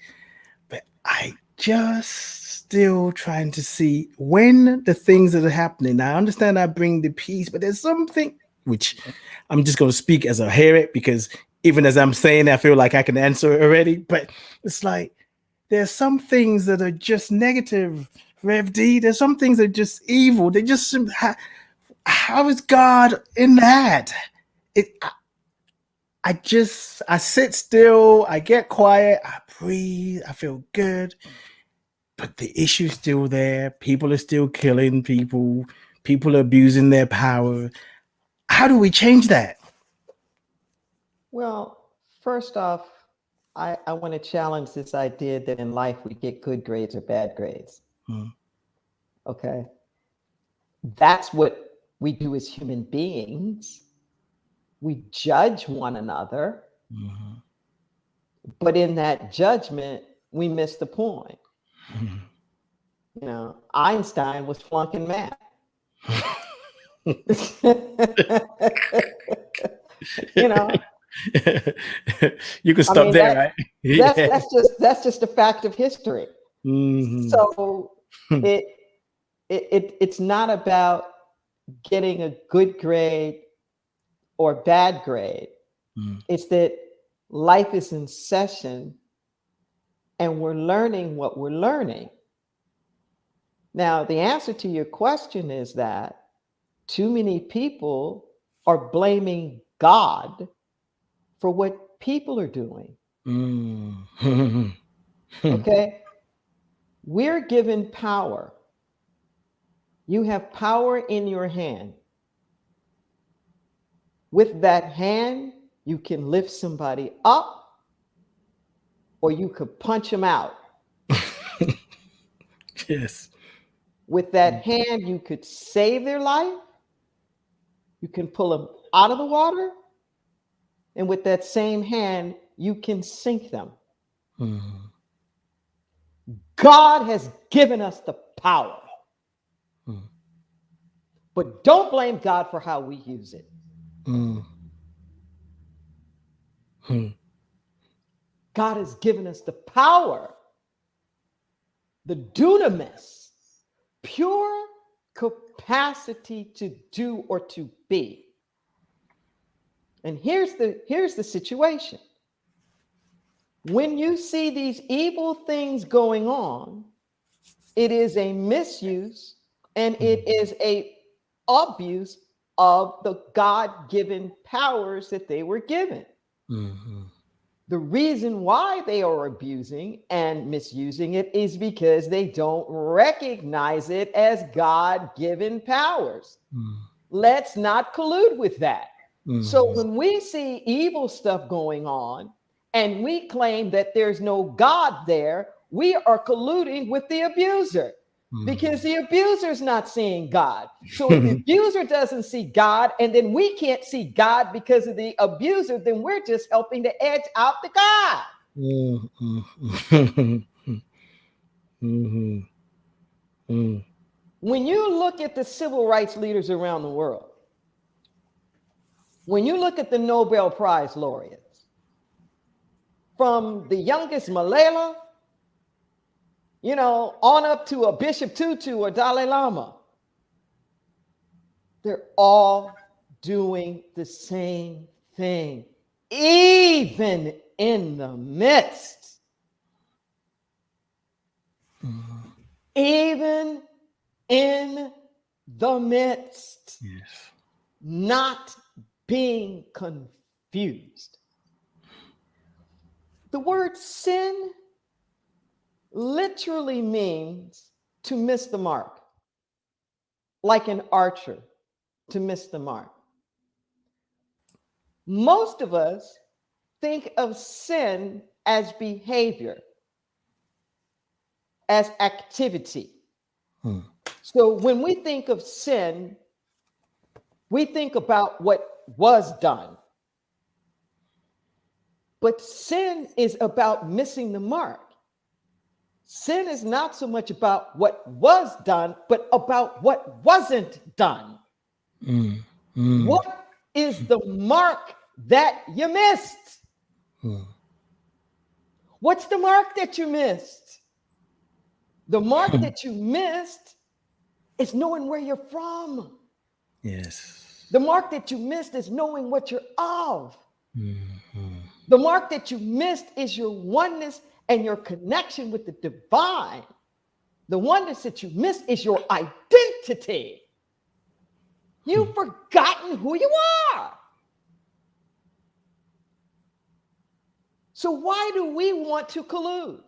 [SPEAKER 2] But I just still trying to see when the things that are happening. I understand I bring the peace, but there's something which I'm just going to speak as I hear it, because even as I'm saying, I feel like I can answer it already. But it's like there's some things that are just negative, Rev D. There's some things that are just evil. They just how is God in that? I sit still, I get quiet, I breathe, I feel good. But the issue's still there. People are still killing people. People are abusing their power. How do we change that?
[SPEAKER 3] Well, first off, I want to challenge this idea that in life we get good grades or bad grades. Okay. That's what we do as human beings. We judge one another,
[SPEAKER 2] Mm-hmm.
[SPEAKER 3] but in that judgment, we miss the point.
[SPEAKER 2] Mm-hmm.
[SPEAKER 3] You know, Einstein was flunking math. You know,
[SPEAKER 2] You can
[SPEAKER 3] I
[SPEAKER 2] stop
[SPEAKER 3] mean
[SPEAKER 2] there, right? Yeah.
[SPEAKER 3] that's just a fact of history.
[SPEAKER 2] Mm-hmm.
[SPEAKER 3] So it it's not about getting a good grade or bad grade.
[SPEAKER 2] Mm-hmm.
[SPEAKER 3] It's that life is in session and we're learning what we're learning. Now, the answer to your question is that too many people are blaming God for what people are doing.
[SPEAKER 2] Mm-hmm.
[SPEAKER 3] Okay? We're given power. You have power in your hand. With that hand, you can lift somebody up or you could punch them out.
[SPEAKER 2] Yes.
[SPEAKER 3] With that hand, you could save their life. You can pull them out of the water. And with that same hand, you can sink them.
[SPEAKER 2] Mm-hmm.
[SPEAKER 3] God has given us the power.
[SPEAKER 2] Mm-hmm.
[SPEAKER 3] But don't blame God for how we use it.
[SPEAKER 2] Mm-hmm.
[SPEAKER 3] God has given us the power, the dunamis, pure capacity to do or to be. And here's the situation. When you see these evil things going on, it is a misuse and it is a abuse of the God-given powers that they were given.
[SPEAKER 2] Mm-hmm.
[SPEAKER 3] The reason why they are abusing and misusing it is because they don't recognize it as God-given powers.
[SPEAKER 2] Mm-hmm.
[SPEAKER 3] Let's not collude with that. So
[SPEAKER 2] Mm-hmm.
[SPEAKER 3] when we see evil stuff going on and we claim that there's no God there, we are colluding with the abuser because the abuser is not seeing God. So if the abuser doesn't see God and then we can't see God because of the abuser, then we're just helping to edge out the God.
[SPEAKER 2] Mm-hmm. Mm-hmm. Mm-hmm.
[SPEAKER 3] When you look at the civil rights leaders around the world, when you look at the Nobel Prize laureates, from the youngest Malala, you know, on up to a Bishop Tutu or Dalai Lama, they're all doing the same thing, even in the midst. Even in the midst.
[SPEAKER 2] Yes.
[SPEAKER 3] Not being confused. The word sin literally means to miss the mark, like an archer to miss the mark. Most of us think of sin as behavior, as activity. So when we think of sin, we think about what was done. But sin is about missing the mark. Sin is not so much about what was done, but about what wasn't done. What is the mark that you missed? What's the mark that you missed? The mark that you missed is knowing where you're from.
[SPEAKER 2] Yes.
[SPEAKER 3] The mark that you missed is knowing what you're of.
[SPEAKER 2] Mm-hmm.
[SPEAKER 3] The mark that you missed is your oneness and your connection with the divine. The oneness that you missed is your identity. You've forgotten who you are. So why do we want to collude?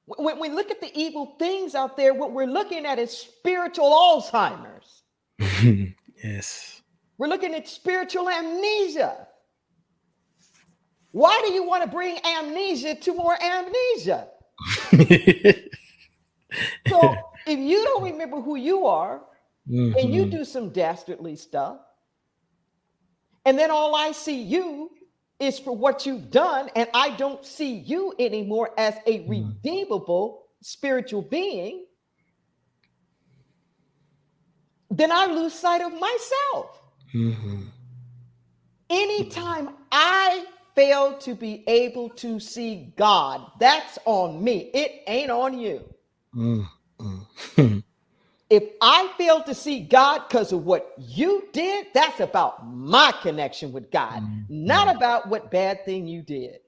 [SPEAKER 3] When we look at the evil things out there, what we're looking at is spiritual Alzheimer's.
[SPEAKER 2] Yes.
[SPEAKER 3] We're looking at spiritual amnesia. Why do you want to bring amnesia to more amnesia? So if you don't remember who you are and you do some dastardly stuff, And then all I see you is for what you've done, and I don't see you anymore as a redeemable spiritual being, then I lose sight of myself. Anytime I fail to be able to see God, that's on me. It ain't on you. If I fail to see God because of what you did, that's about my connection with God, not about what bad thing you did.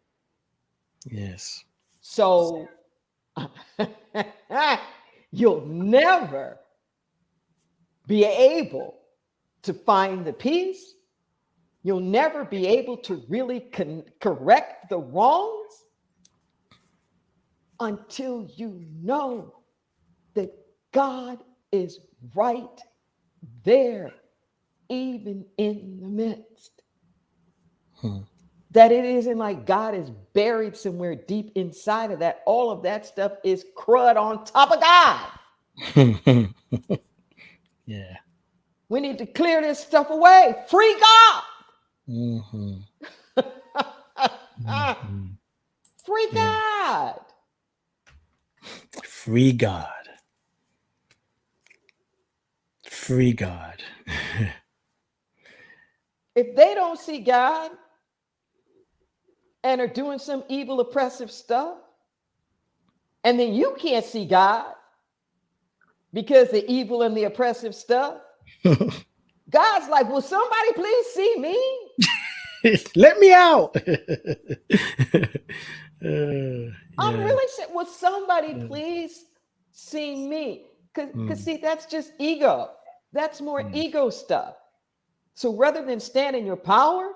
[SPEAKER 2] Yes.
[SPEAKER 3] So you'll never be able to find the peace. You'll never be able to really correct the wrongs until you know that God is right there, even in the midst. That it isn't like God is buried somewhere deep inside of that. All of that stuff is crud on top of God.
[SPEAKER 2] Yeah.
[SPEAKER 3] We need to clear this stuff away. Free God. Free God.
[SPEAKER 2] Free God. Free God.
[SPEAKER 3] If they don't see God and are doing some evil, oppressive stuff, and then you can't see God because the evil and the oppressive stuff, God's like, will somebody please see me?
[SPEAKER 2] Let me out.
[SPEAKER 3] I'm really saying, will somebody please see me? Because see, that's just ego. That's more ego stuff. So rather than stand in your power,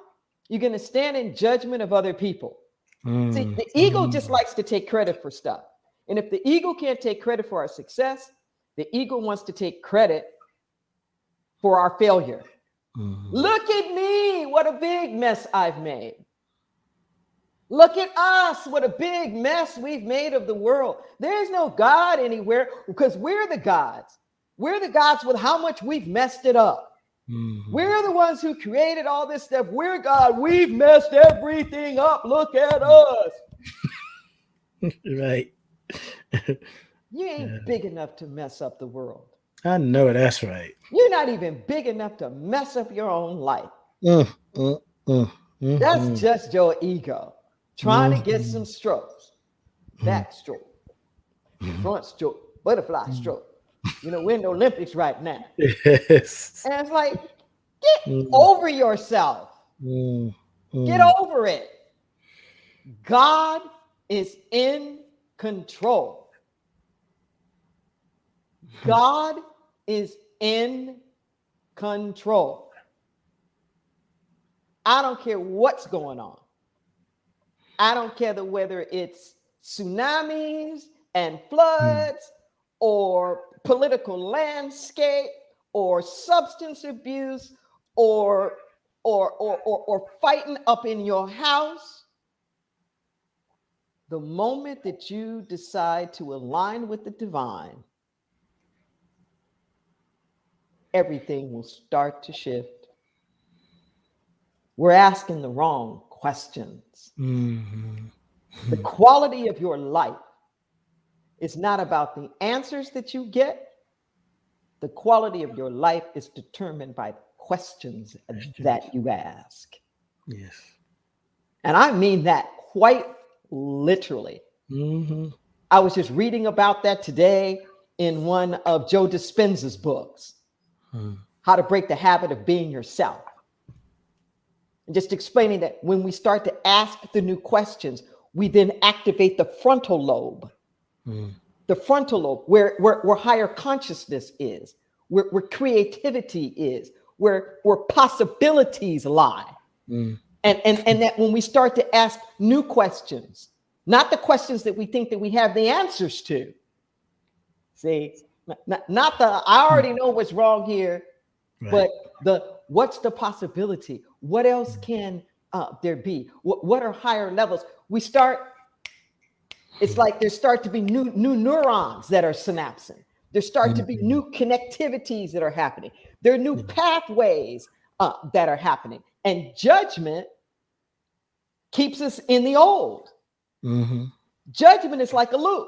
[SPEAKER 3] you're going to stand in judgment of other people. See, the ego just likes to take credit for stuff. And if the ego can't take credit for our success, the ego wants to take credit for our failure. Look at me, what a big mess I've made. Look at us, what a big mess we've made of the world. There's no God anywhere because we're the gods. We're the gods with how much we've messed it up. We're the ones who created all this stuff. We're God. We've messed everything up. Look at us.
[SPEAKER 2] Right.
[SPEAKER 3] You ain't big enough to mess up the world.
[SPEAKER 2] I know that's right.
[SPEAKER 3] You're not even big enough to mess up your own life. That's just your ego trying to get some strokes. Back stroke, front stroke, butterfly stroke. You know, we're in the Olympics right now.
[SPEAKER 2] Yes.
[SPEAKER 3] And it's like, get over yourself. Get over it. God is in control. God is in control. I don't care what's going on. I don't care whether it's tsunamis and floods or political landscape or substance abuse or fighting up in your house. The moment that you decide to align with the divine, everything will start to shift. We're asking the wrong questions. The quality of your life is not about the answers that you get. The quality of your life is determined by questions that you ask.
[SPEAKER 2] Yes.
[SPEAKER 3] And I mean that quite literally. I was just reading about that today in one of Joe Dispenza's books, How to Break the Habit of Being Yourself. And just explaining that when we start to ask the new questions, we then activate the frontal lobe. The frontal lobe, where higher consciousness is, where creativity is, where possibilities lie. And that when we start to ask new questions, not the questions that we think that we have the answers to. See, not the I already know what's wrong here, right. But what's the possibility? What else can there be? What are higher levels? We start. It's like there start to be new neurons that are synapsing. There start to be new connectivities that are happening. There are new pathways that are happening. And judgment keeps us in the old.
[SPEAKER 2] Mm-hmm.
[SPEAKER 3] Judgment is like a loop.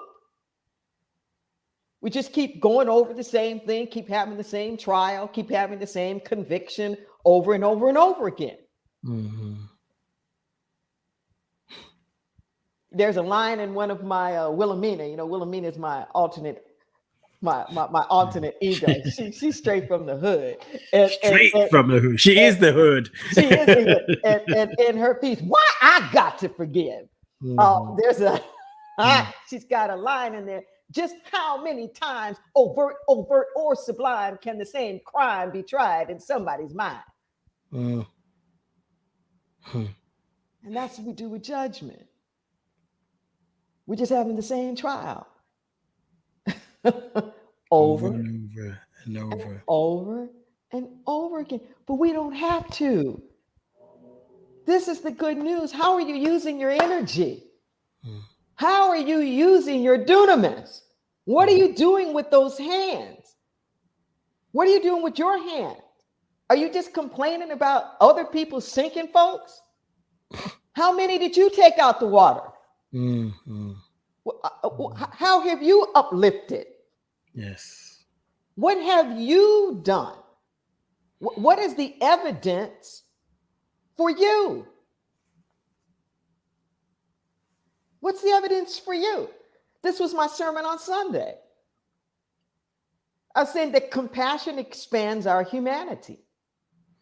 [SPEAKER 3] We just keep going over the same thing, keep having the same trial, keep having the same conviction over and over and over again.
[SPEAKER 2] Mm-hmm.
[SPEAKER 3] There's a line in one of my Wilhelmina. You know, Wilhelmina is my alternate ego. She's straight from the hood. And,
[SPEAKER 2] Straight from the hood. She is the hood.
[SPEAKER 3] She is the hood. And in her piece, Why I Got to Forgive.
[SPEAKER 2] Mm-hmm.
[SPEAKER 3] There's a she's got a line in there. Just how many times, overt or sublime, can the same crime be tried in somebody's mind?
[SPEAKER 2] Mm-hmm.
[SPEAKER 3] And that's what we do with judgment. We're just having the same trial. over
[SPEAKER 2] and over.
[SPEAKER 3] Over and over again. But we don't have to. This is the good news. How are you using your energy? How are you using your dunamis? What are you doing with those hands? What are you doing with your hands? Are you just complaining about other people sinking, folks? How many did you take out the water?
[SPEAKER 2] Mm-hmm.
[SPEAKER 3] How have you uplifted?
[SPEAKER 2] Yes.
[SPEAKER 3] What have you done? What is the evidence for you? What's the evidence for you? This was my sermon on Sunday. I was saying that compassion expands our humanity.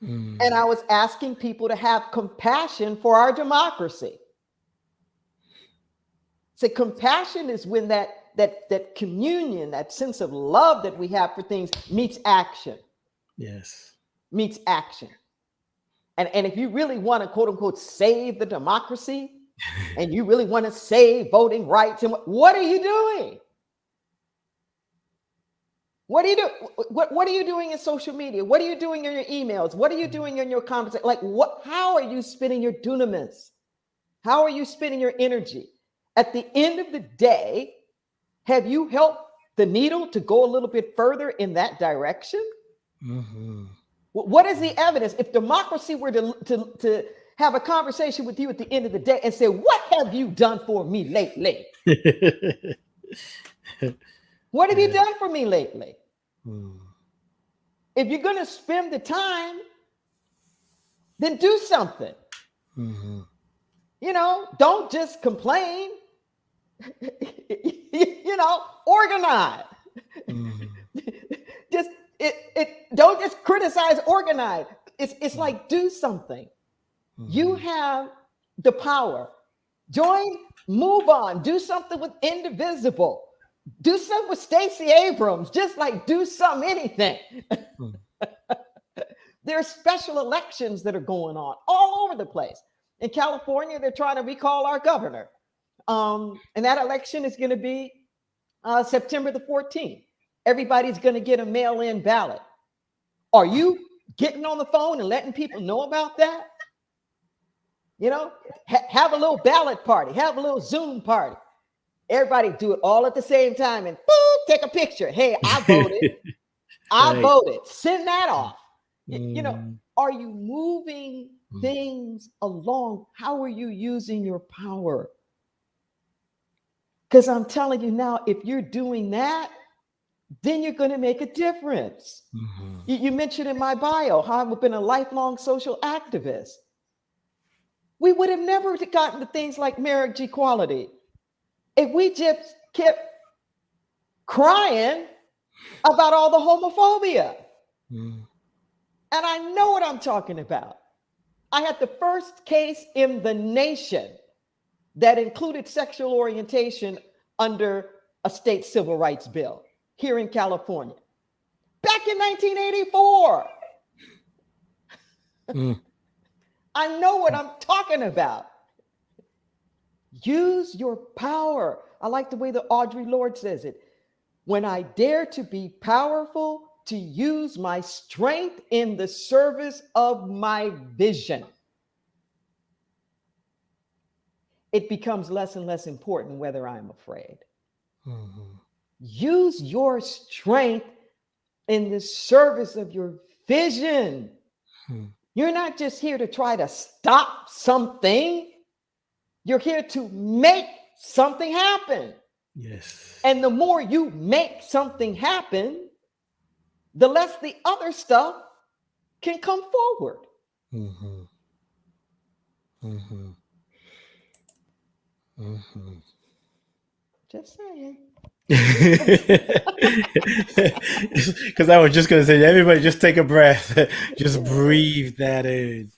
[SPEAKER 3] And I was asking people to have compassion for our democracy. So compassion is when that communion, that sense of love that we have for things meets action.
[SPEAKER 2] Yes.
[SPEAKER 3] Meets action. And if you really want to, quote unquote, save the democracy, and you really want to save voting rights, and what are you doing? What are you doing? What are you doing in social media? What are you doing in your emails? What are you doing in your conversation? Like, how are you spending your dunamis? How are you spending your energy? At the end of the day, have you helped the needle to go a little bit further in that direction?
[SPEAKER 2] Mm-hmm.
[SPEAKER 3] What is the evidence? If democracy were to have a conversation with you at the end of the day and say, what have you done for me lately? What have you done for me lately? If you're going to spend the time, then do something. You know, don't just complain. You know, organize. Just don't just criticize, organize. It's like do something. You have the power. Join, move on, do something with Indivisible. Do something with Stacey Abrams, just like do anything. There are special elections that are going on all over the place. In California, they're trying to recall our governor. And that election is going to be September the 14th. Everybody's going to get a mail-in ballot. Are you getting on the phone and letting people know about that? You know, have a little ballot party, have a little Zoom party. Everybody do it all at the same time and boom, take a picture. Hey, I voted. I voted. Send that off. You know, are you moving things along? How are you using your power? Because I'm telling you now, if you're doing that, then you're going to make a difference. You mentioned in my bio how I've been a lifelong social activist. We would have never gotten to things like marriage equality if we just kept crying about all the homophobia. And I know what I'm talking about. I had the first case in the nation that included sexual orientation under a state civil rights bill here in California back in 1984. I know what I'm talking about. Use your power. I like the way that Audre Lorde says it. When I dare to be powerful, to use my strength in the service of my vision, it becomes less and less important whether I'm afraid. Use your strength in the service of your vision. You're not just here to try to stop something. You're here to make something happen.
[SPEAKER 2] Yes.
[SPEAKER 3] And the more you make something happen, the less the other stuff can come forward.
[SPEAKER 2] Mm-hmm. Mm-hmm. Mm-hmm.
[SPEAKER 3] Just saying.
[SPEAKER 2] Because I was just going to say, everybody just take a breath. Just
[SPEAKER 3] Yeah.
[SPEAKER 2] breathe that in.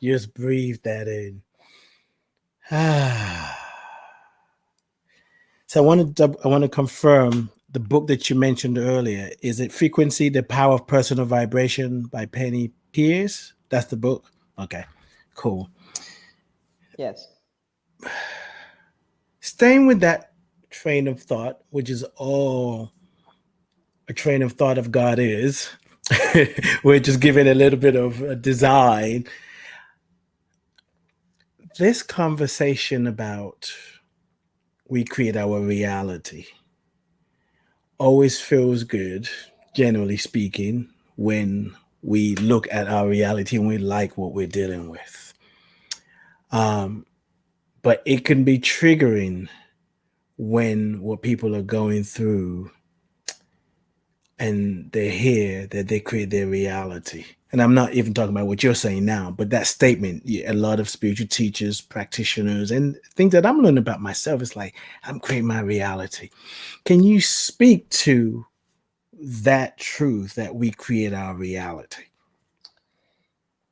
[SPEAKER 2] Just breathe that in. So I want to confirm the book that you mentioned earlier. Is it Frequency, The Power of Personal Vibration by Penny Pierce? That's the book? Okay, cool.
[SPEAKER 3] Yes.
[SPEAKER 2] Staying with that train of thought, which is all a train of thought of God is, we're just giving a little bit of a design. This conversation about we create our reality always feels good, generally speaking, when we look at our reality and we like what we're dealing with. But it can be triggering when what people are going through and they hear that they create their reality. And I'm not even talking about what you're saying now, but that statement, a lot of spiritual teachers, practitioners, and things that I'm learning about myself, is like, I'm creating my reality. Can you speak to that truth that we create our reality?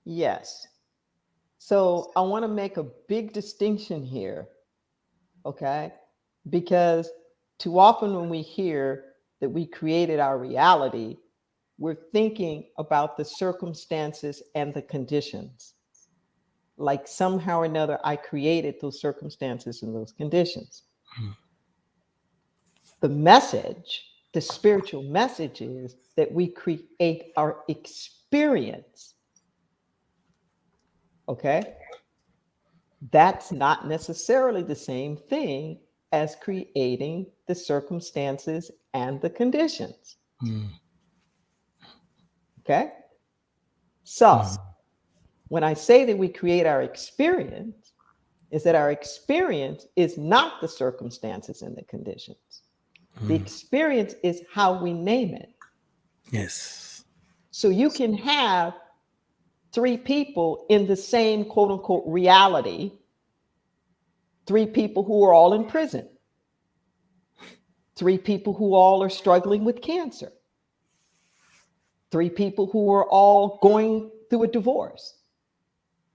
[SPEAKER 3] Yes. So I want to make a big distinction here, okay? Because too often when we hear that we created our reality, we're thinking about the circumstances and the conditions. Like somehow or another, I created those circumstances and those conditions. The message, the spiritual message is that we create our experience. Okay? That's not necessarily the same thing as creating the circumstances and the conditions. Okay? So, when I say that we create our experience, is that our experience is not the circumstances and the conditions. The experience is how we name it.
[SPEAKER 2] Yes.
[SPEAKER 3] So you can have three people in the same quote unquote reality, three people who are all in prison, three people who all are struggling with cancer, three people who are all going through a divorce.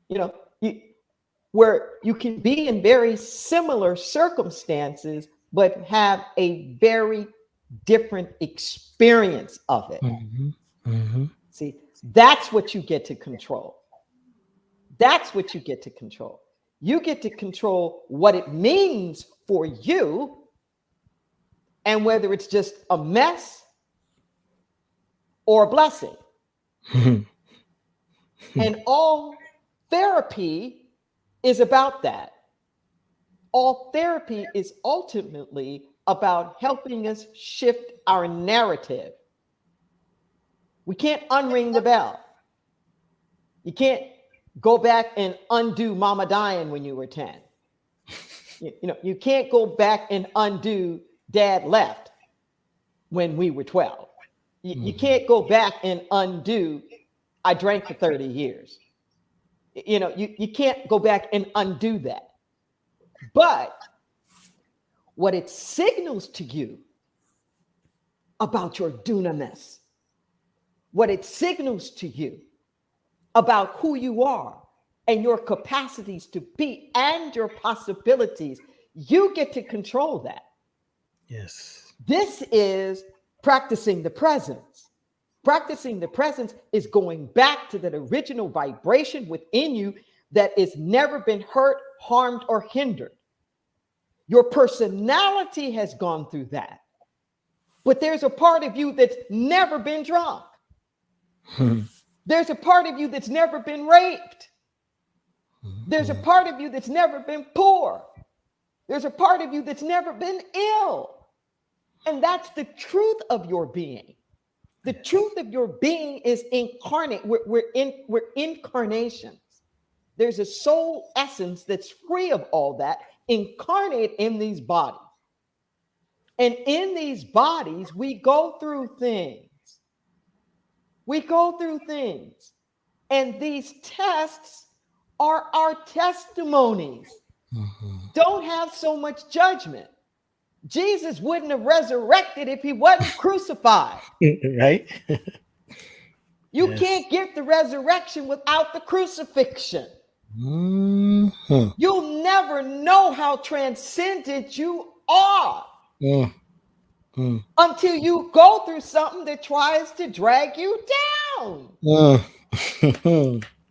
[SPEAKER 3] You know, where you can be in very similar circumstances, but have a very different experience of it.
[SPEAKER 2] Mm-hmm. Mm-hmm.
[SPEAKER 3] See, that's what you get to control. That's what you get to control. You get to control what it means for you, and whether it's just a mess or a blessing. And all therapy is about that. All therapy is ultimately about helping us shift our narrative. We can't unring the bell. You can't go back and undo mama dying when you were 10. You can't go back and undo dad left when we were 12. You can't go back and undo I drank for 30 years. You can't go back and undo that. But what it signals to you about your dunamis, what it signals to you about who you are and your capacities to be and your possibilities, you get to control that.
[SPEAKER 2] Yes.
[SPEAKER 3] This is practicing the presence. Practicing the presence is going back to that original vibration within you that has never been hurt, harmed, or hindered. Your personality has gone through that. But there's a part of you that's never been drunk. There's a part of you that's never been raped. There's a part of you that's never been poor. There's a part of you that's never been ill. And that's the truth of your being. The truth of your being is incarnate. We're incarnations. There's a soul essence that's free of all that, incarnate in these bodies. And in these bodies, we go through things. We go through things. And these tests are our testimonies. Don't have so much judgment. Jesus wouldn't have resurrected if he wasn't crucified.
[SPEAKER 2] Right?
[SPEAKER 3] You can't get the resurrection without the crucifixion.
[SPEAKER 2] Mm-hmm.
[SPEAKER 3] You'll never know how transcendent you are until you go through something that tries to drag you down.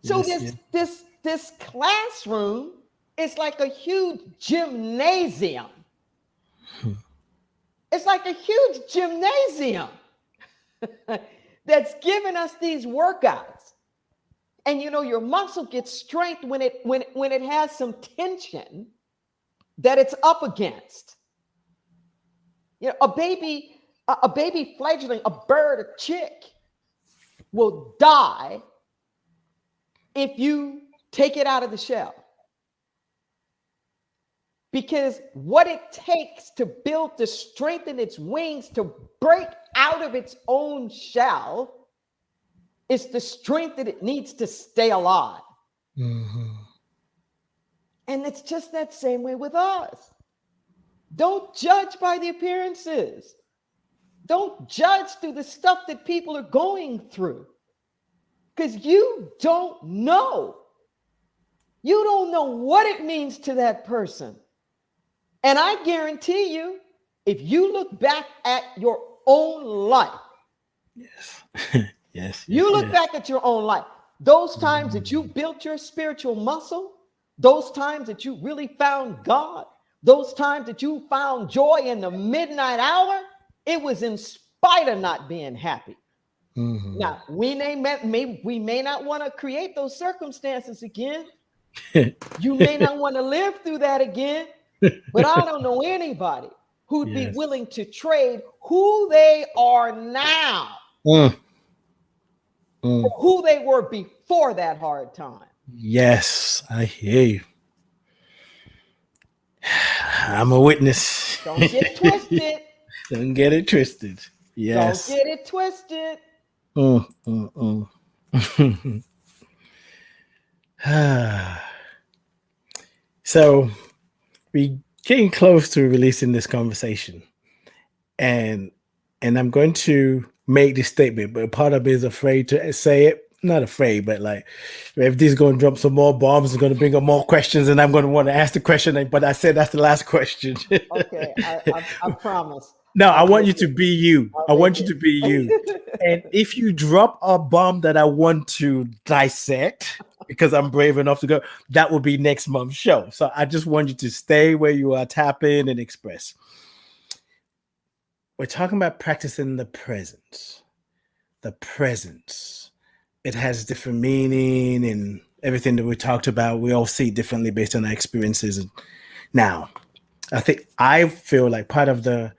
[SPEAKER 3] So this classroom is like a huge gymnasium. It's like a huge gymnasium that's giving us these workouts. And you know, your muscle gets strength when it has some tension that it's up against. You know, a baby fledgling, a bird, a chick will die if you take it out of the shell. Because what it takes to build, to strengthen its wings, to break out of its own shell is the strength that it needs to stay alive. And it's just that same way with us. Don't judge by the appearances. Don't judge through the stuff that people are going through. Because you don't know. You don't know what it means to that person. And I guarantee you, if you look back at your own life, you look back at your own life, those times that you built your spiritual muscle, those times that you really found God, those times that you found joy in the midnight hour, it was in spite of not being happy. Now, we may not want to create those circumstances again. You may not want to live through that again. But I don't know anybody who'd be willing to trade who they are now for who they were before that hard time.
[SPEAKER 2] Yes, I hear you. I'm a witness.
[SPEAKER 3] Don't get twisted.
[SPEAKER 2] Don't get it twisted. Yes.
[SPEAKER 3] Don't get it twisted.
[SPEAKER 2] So we're getting close to releasing this conversation, and I'm going to make this statement, but part of me is afraid to say it. Not afraid, but like, if this is going to drop some more bombs, it's going to bring up more questions, and I'm going to want to ask the question. But I said that's the last question.
[SPEAKER 3] Okay, I promise.
[SPEAKER 2] No, I want you to be you. I want you to be you. And if you drop a bomb that I want to dissect, because I'm brave enough to go, that will be next month's show. So I just want you to stay where you are, tap in and express. We're talking about practicing the presence. The presence. It has different meaning, and everything that we talked about, we all see differently based on our experiences. Now, I feel like part of the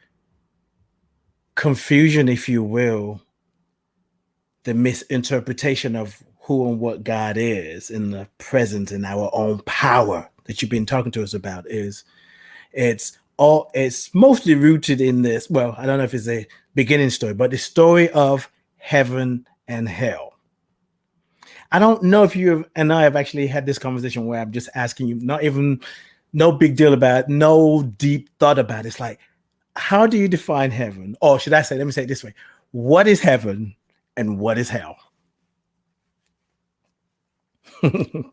[SPEAKER 2] confusion, if you will, the misinterpretation of who and what God is in the present and our own power that you've been talking to us about is it's mostly rooted in this. Well, I don't know if it's a beginning story, but the story of heaven and hell. I don't know if you and I have actually had this conversation where I'm just asking you, no big deal about it, no deep thought about it. It's like, how do you define heaven? Or should I say, let me say it this way. What is heaven and what is hell?
[SPEAKER 3] You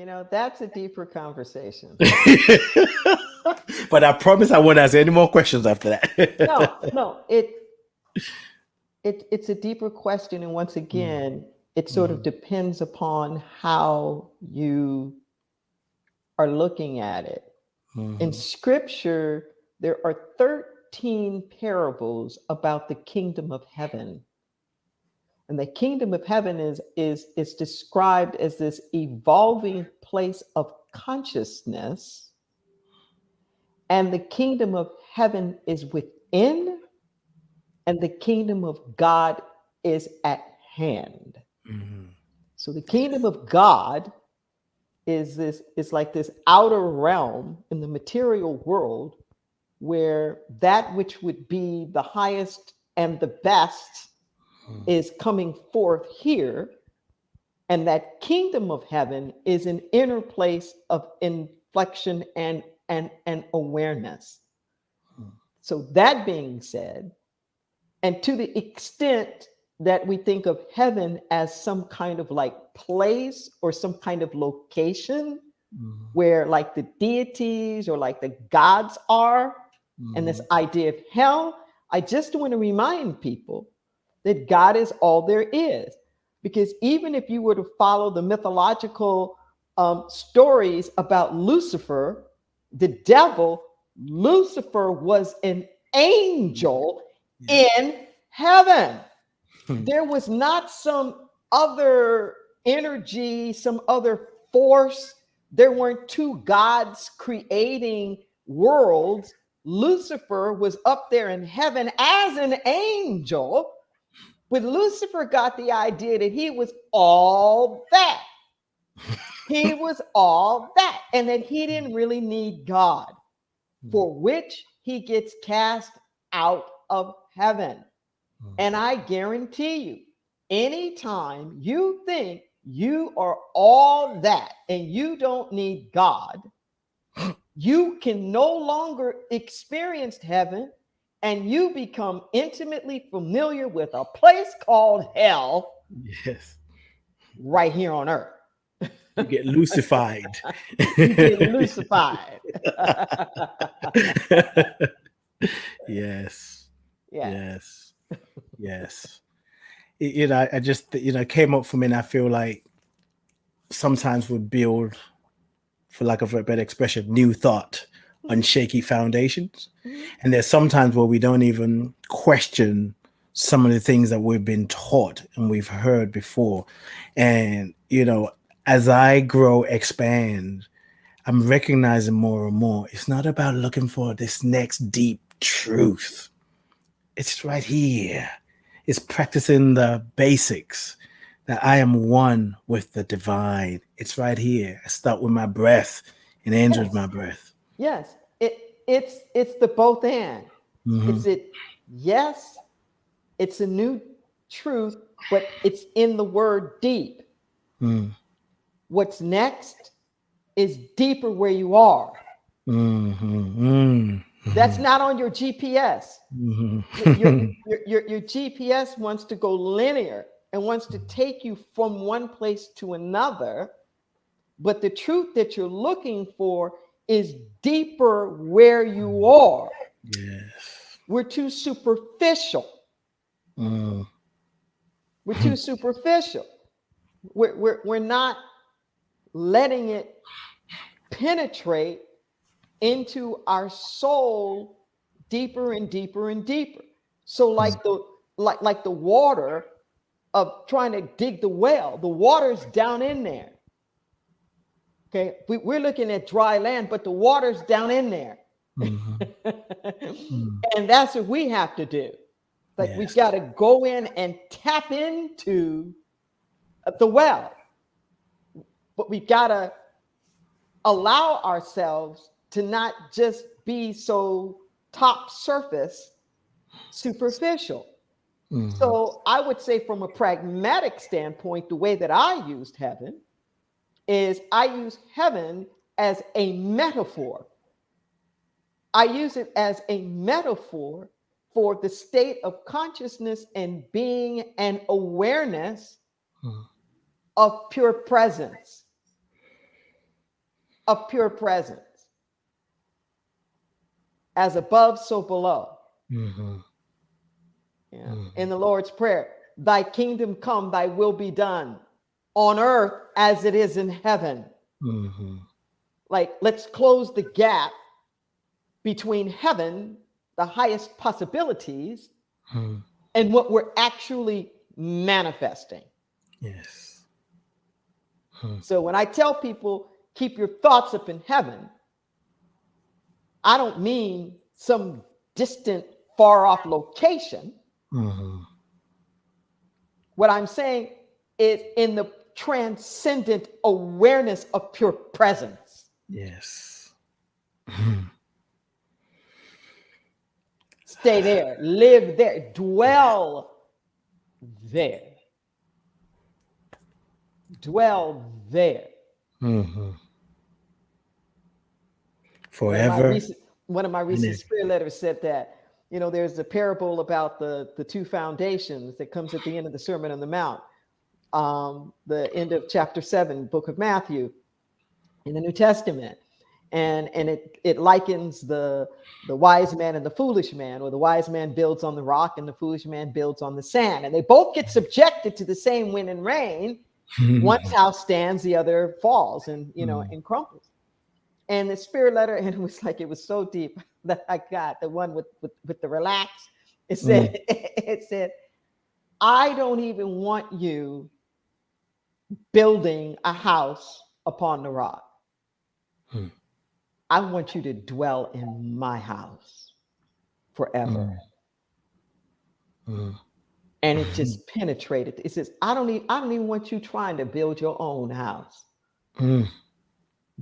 [SPEAKER 3] know, that's a deeper conversation.
[SPEAKER 2] But I promise I won't ask any more questions after that.
[SPEAKER 3] No, it's a deeper question. And once again, it sort of depends upon how you are looking at it. In scripture, there are 13 parables about the kingdom of heaven. And the kingdom of heaven is described as this evolving place of consciousness. And the kingdom of heaven is within, and the kingdom of God is at hand. So the kingdom of God is like this outer realm in the material world where that which would be the highest and the best is coming forth here. And that kingdom of heaven is an inner place of inflection and awareness. So that being said, and to the extent that we think of heaven as some kind of like place or some kind of location where like the deities or like the gods are, and this idea of hell, I just want to remind people that God is all there is. Because even if you were to follow the mythological stories about Lucifer, the devil, Lucifer was an angel in heaven. There was not some other energy, some other force. There weren't two gods creating worlds. Lucifer was up there in heaven as an angel. But Lucifer got the idea that he was all that. He was all that. And that he didn't really need God, for which he gets cast out of heaven. And I guarantee you, anytime you think you are all that and you don't need God, you can no longer experience heaven, and you become intimately familiar with a place called hell.
[SPEAKER 2] Yes.
[SPEAKER 3] Right here on earth.
[SPEAKER 2] You get lucified.
[SPEAKER 3] You get lucified.
[SPEAKER 2] Yes.
[SPEAKER 3] Yeah.
[SPEAKER 2] Yes. I just, came up for me, and I feel like sometimes we build, for lack of a better expression, new thought on shaky foundations. And there's sometimes where we don't even question some of the things that we've been taught and we've heard before. And, as I grow, expand, I'm recognizing more and more, it's not about looking for this next deep truth. It's right here. It's practicing the basics, that I am one with the divine. It's right here. I start with my breath and end with my breath.
[SPEAKER 3] Yes. It's the both and. It's yes, it's a new truth, but it's in the word deep. What's next is deeper where you are. That's not on your GPS. Your GPS wants to go linear and wants to take you from one place to another. But the truth that you're looking for is deeper where you are.
[SPEAKER 2] Yes.
[SPEAKER 3] We're too superficial. We're too superficial. We're not letting it penetrate into our soul deeper and deeper and deeper. So like the water of trying to dig the well, the water's down in there. Okay, we're looking at dry land, but the water's down in there. And that's what we have to do. Like we've got to go in and tap into the well. But we've got to allow ourselves to not just be so top surface, superficial. So I would say, from a pragmatic standpoint, the way that I used heaven is I use heaven as a metaphor. I use it as a metaphor for the state of consciousness and being and awareness of pure presence. Of pure presence. As above, so below. Yeah. In the Lord's Prayer, thy kingdom come, thy will be done on earth as it is in heaven. Like, let's close the gap between heaven, the highest possibilities, and what we're actually manifesting.
[SPEAKER 2] Yes.
[SPEAKER 3] So when I tell people, keep your thoughts up in heaven, I don't mean some distant, far off location.
[SPEAKER 2] Mm-hmm.
[SPEAKER 3] What I'm saying is in the transcendent awareness of pure presence.
[SPEAKER 2] Yes.
[SPEAKER 3] Stay there, live there, dwell there. Dwell there.
[SPEAKER 2] Mm-hmm.
[SPEAKER 3] One of my
[SPEAKER 2] Forever.
[SPEAKER 3] recent spirit letters said that, there's a parable about the two foundations that comes at the end of the Sermon on the Mount, the end of chapter 7, book of Matthew in the New Testament. And it likens the wise man and the foolish man, where the wise man builds on the rock and the foolish man builds on the sand. And they both get subjected to the same wind and rain. One's house stands, the other falls and, and crumbles. And the spirit letter, and it was so deep that I got the one with the relax. It said, I don't even want you building a house upon the rock. I want you to dwell in my house forever. And it just penetrated. It says, I don't even want you trying to build your own house.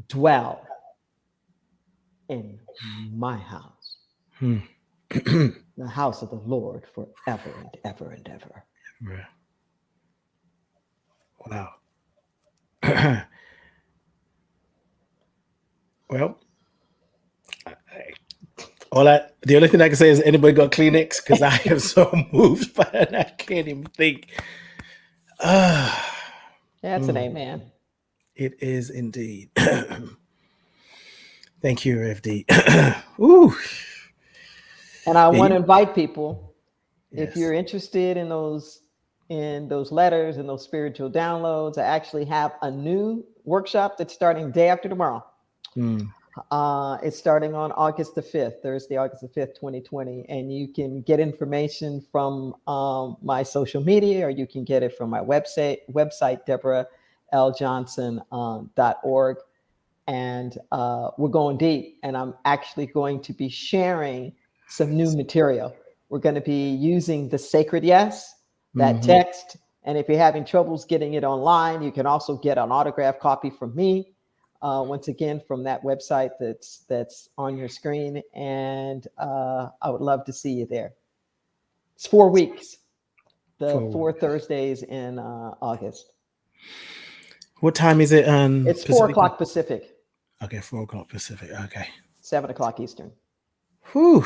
[SPEAKER 3] Dwell in my house. The house of the Lord forever and ever and ever.
[SPEAKER 2] Wow. Well, the only thing I can say is, anybody got Kleenex? Because I am so moved by it, I can't even think.
[SPEAKER 3] That's an amen.
[SPEAKER 2] It is indeed. Thank you, FD. Ooh.
[SPEAKER 3] And I want to invite people,
[SPEAKER 2] Yes.
[SPEAKER 3] if you're interested in those letters and those spiritual downloads, I actually have a new workshop that's starting day after tomorrow. It's starting on August the 5th, Thursday, August the 5th, 2020. And you can get information from my social media, or you can get it from my website, DeborahLJohnson.org. And we're going deep. And I'm actually going to be sharing some new material. We're going to be using the Sacred Yes, that text. And if you're having troubles getting it online, you can also get an autographed copy from me. Once again, from that website that's on your screen. And I would love to see you there. It's 4 weeks, the 4 Thursdays in August.
[SPEAKER 2] What time is it?
[SPEAKER 3] It's 4 o'clock Pacific.
[SPEAKER 2] Okay, 4 o'clock Pacific. Okay.
[SPEAKER 3] 7 o'clock Eastern.
[SPEAKER 2] Whew,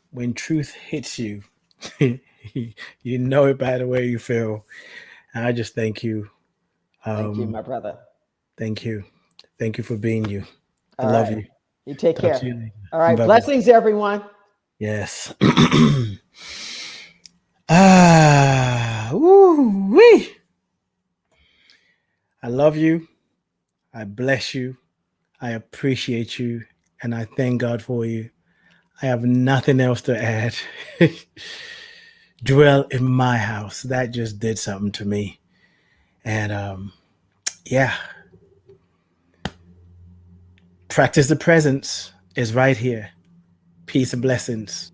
[SPEAKER 2] when truth hits you, you know it by the way you feel. And I just thank you.
[SPEAKER 3] Thank you, my brother.
[SPEAKER 2] Thank you. Thank you for being you. I love you.
[SPEAKER 3] You take care. All right.
[SPEAKER 2] Bye-bye.
[SPEAKER 3] Blessings, everyone.
[SPEAKER 2] Yes. Woo-wee. I love you. I bless you. I appreciate you. And I thank God for you. I have nothing else to add. Dwell in my house. That just did something to me. And yeah. Practice the presence is right here. Peace and blessings.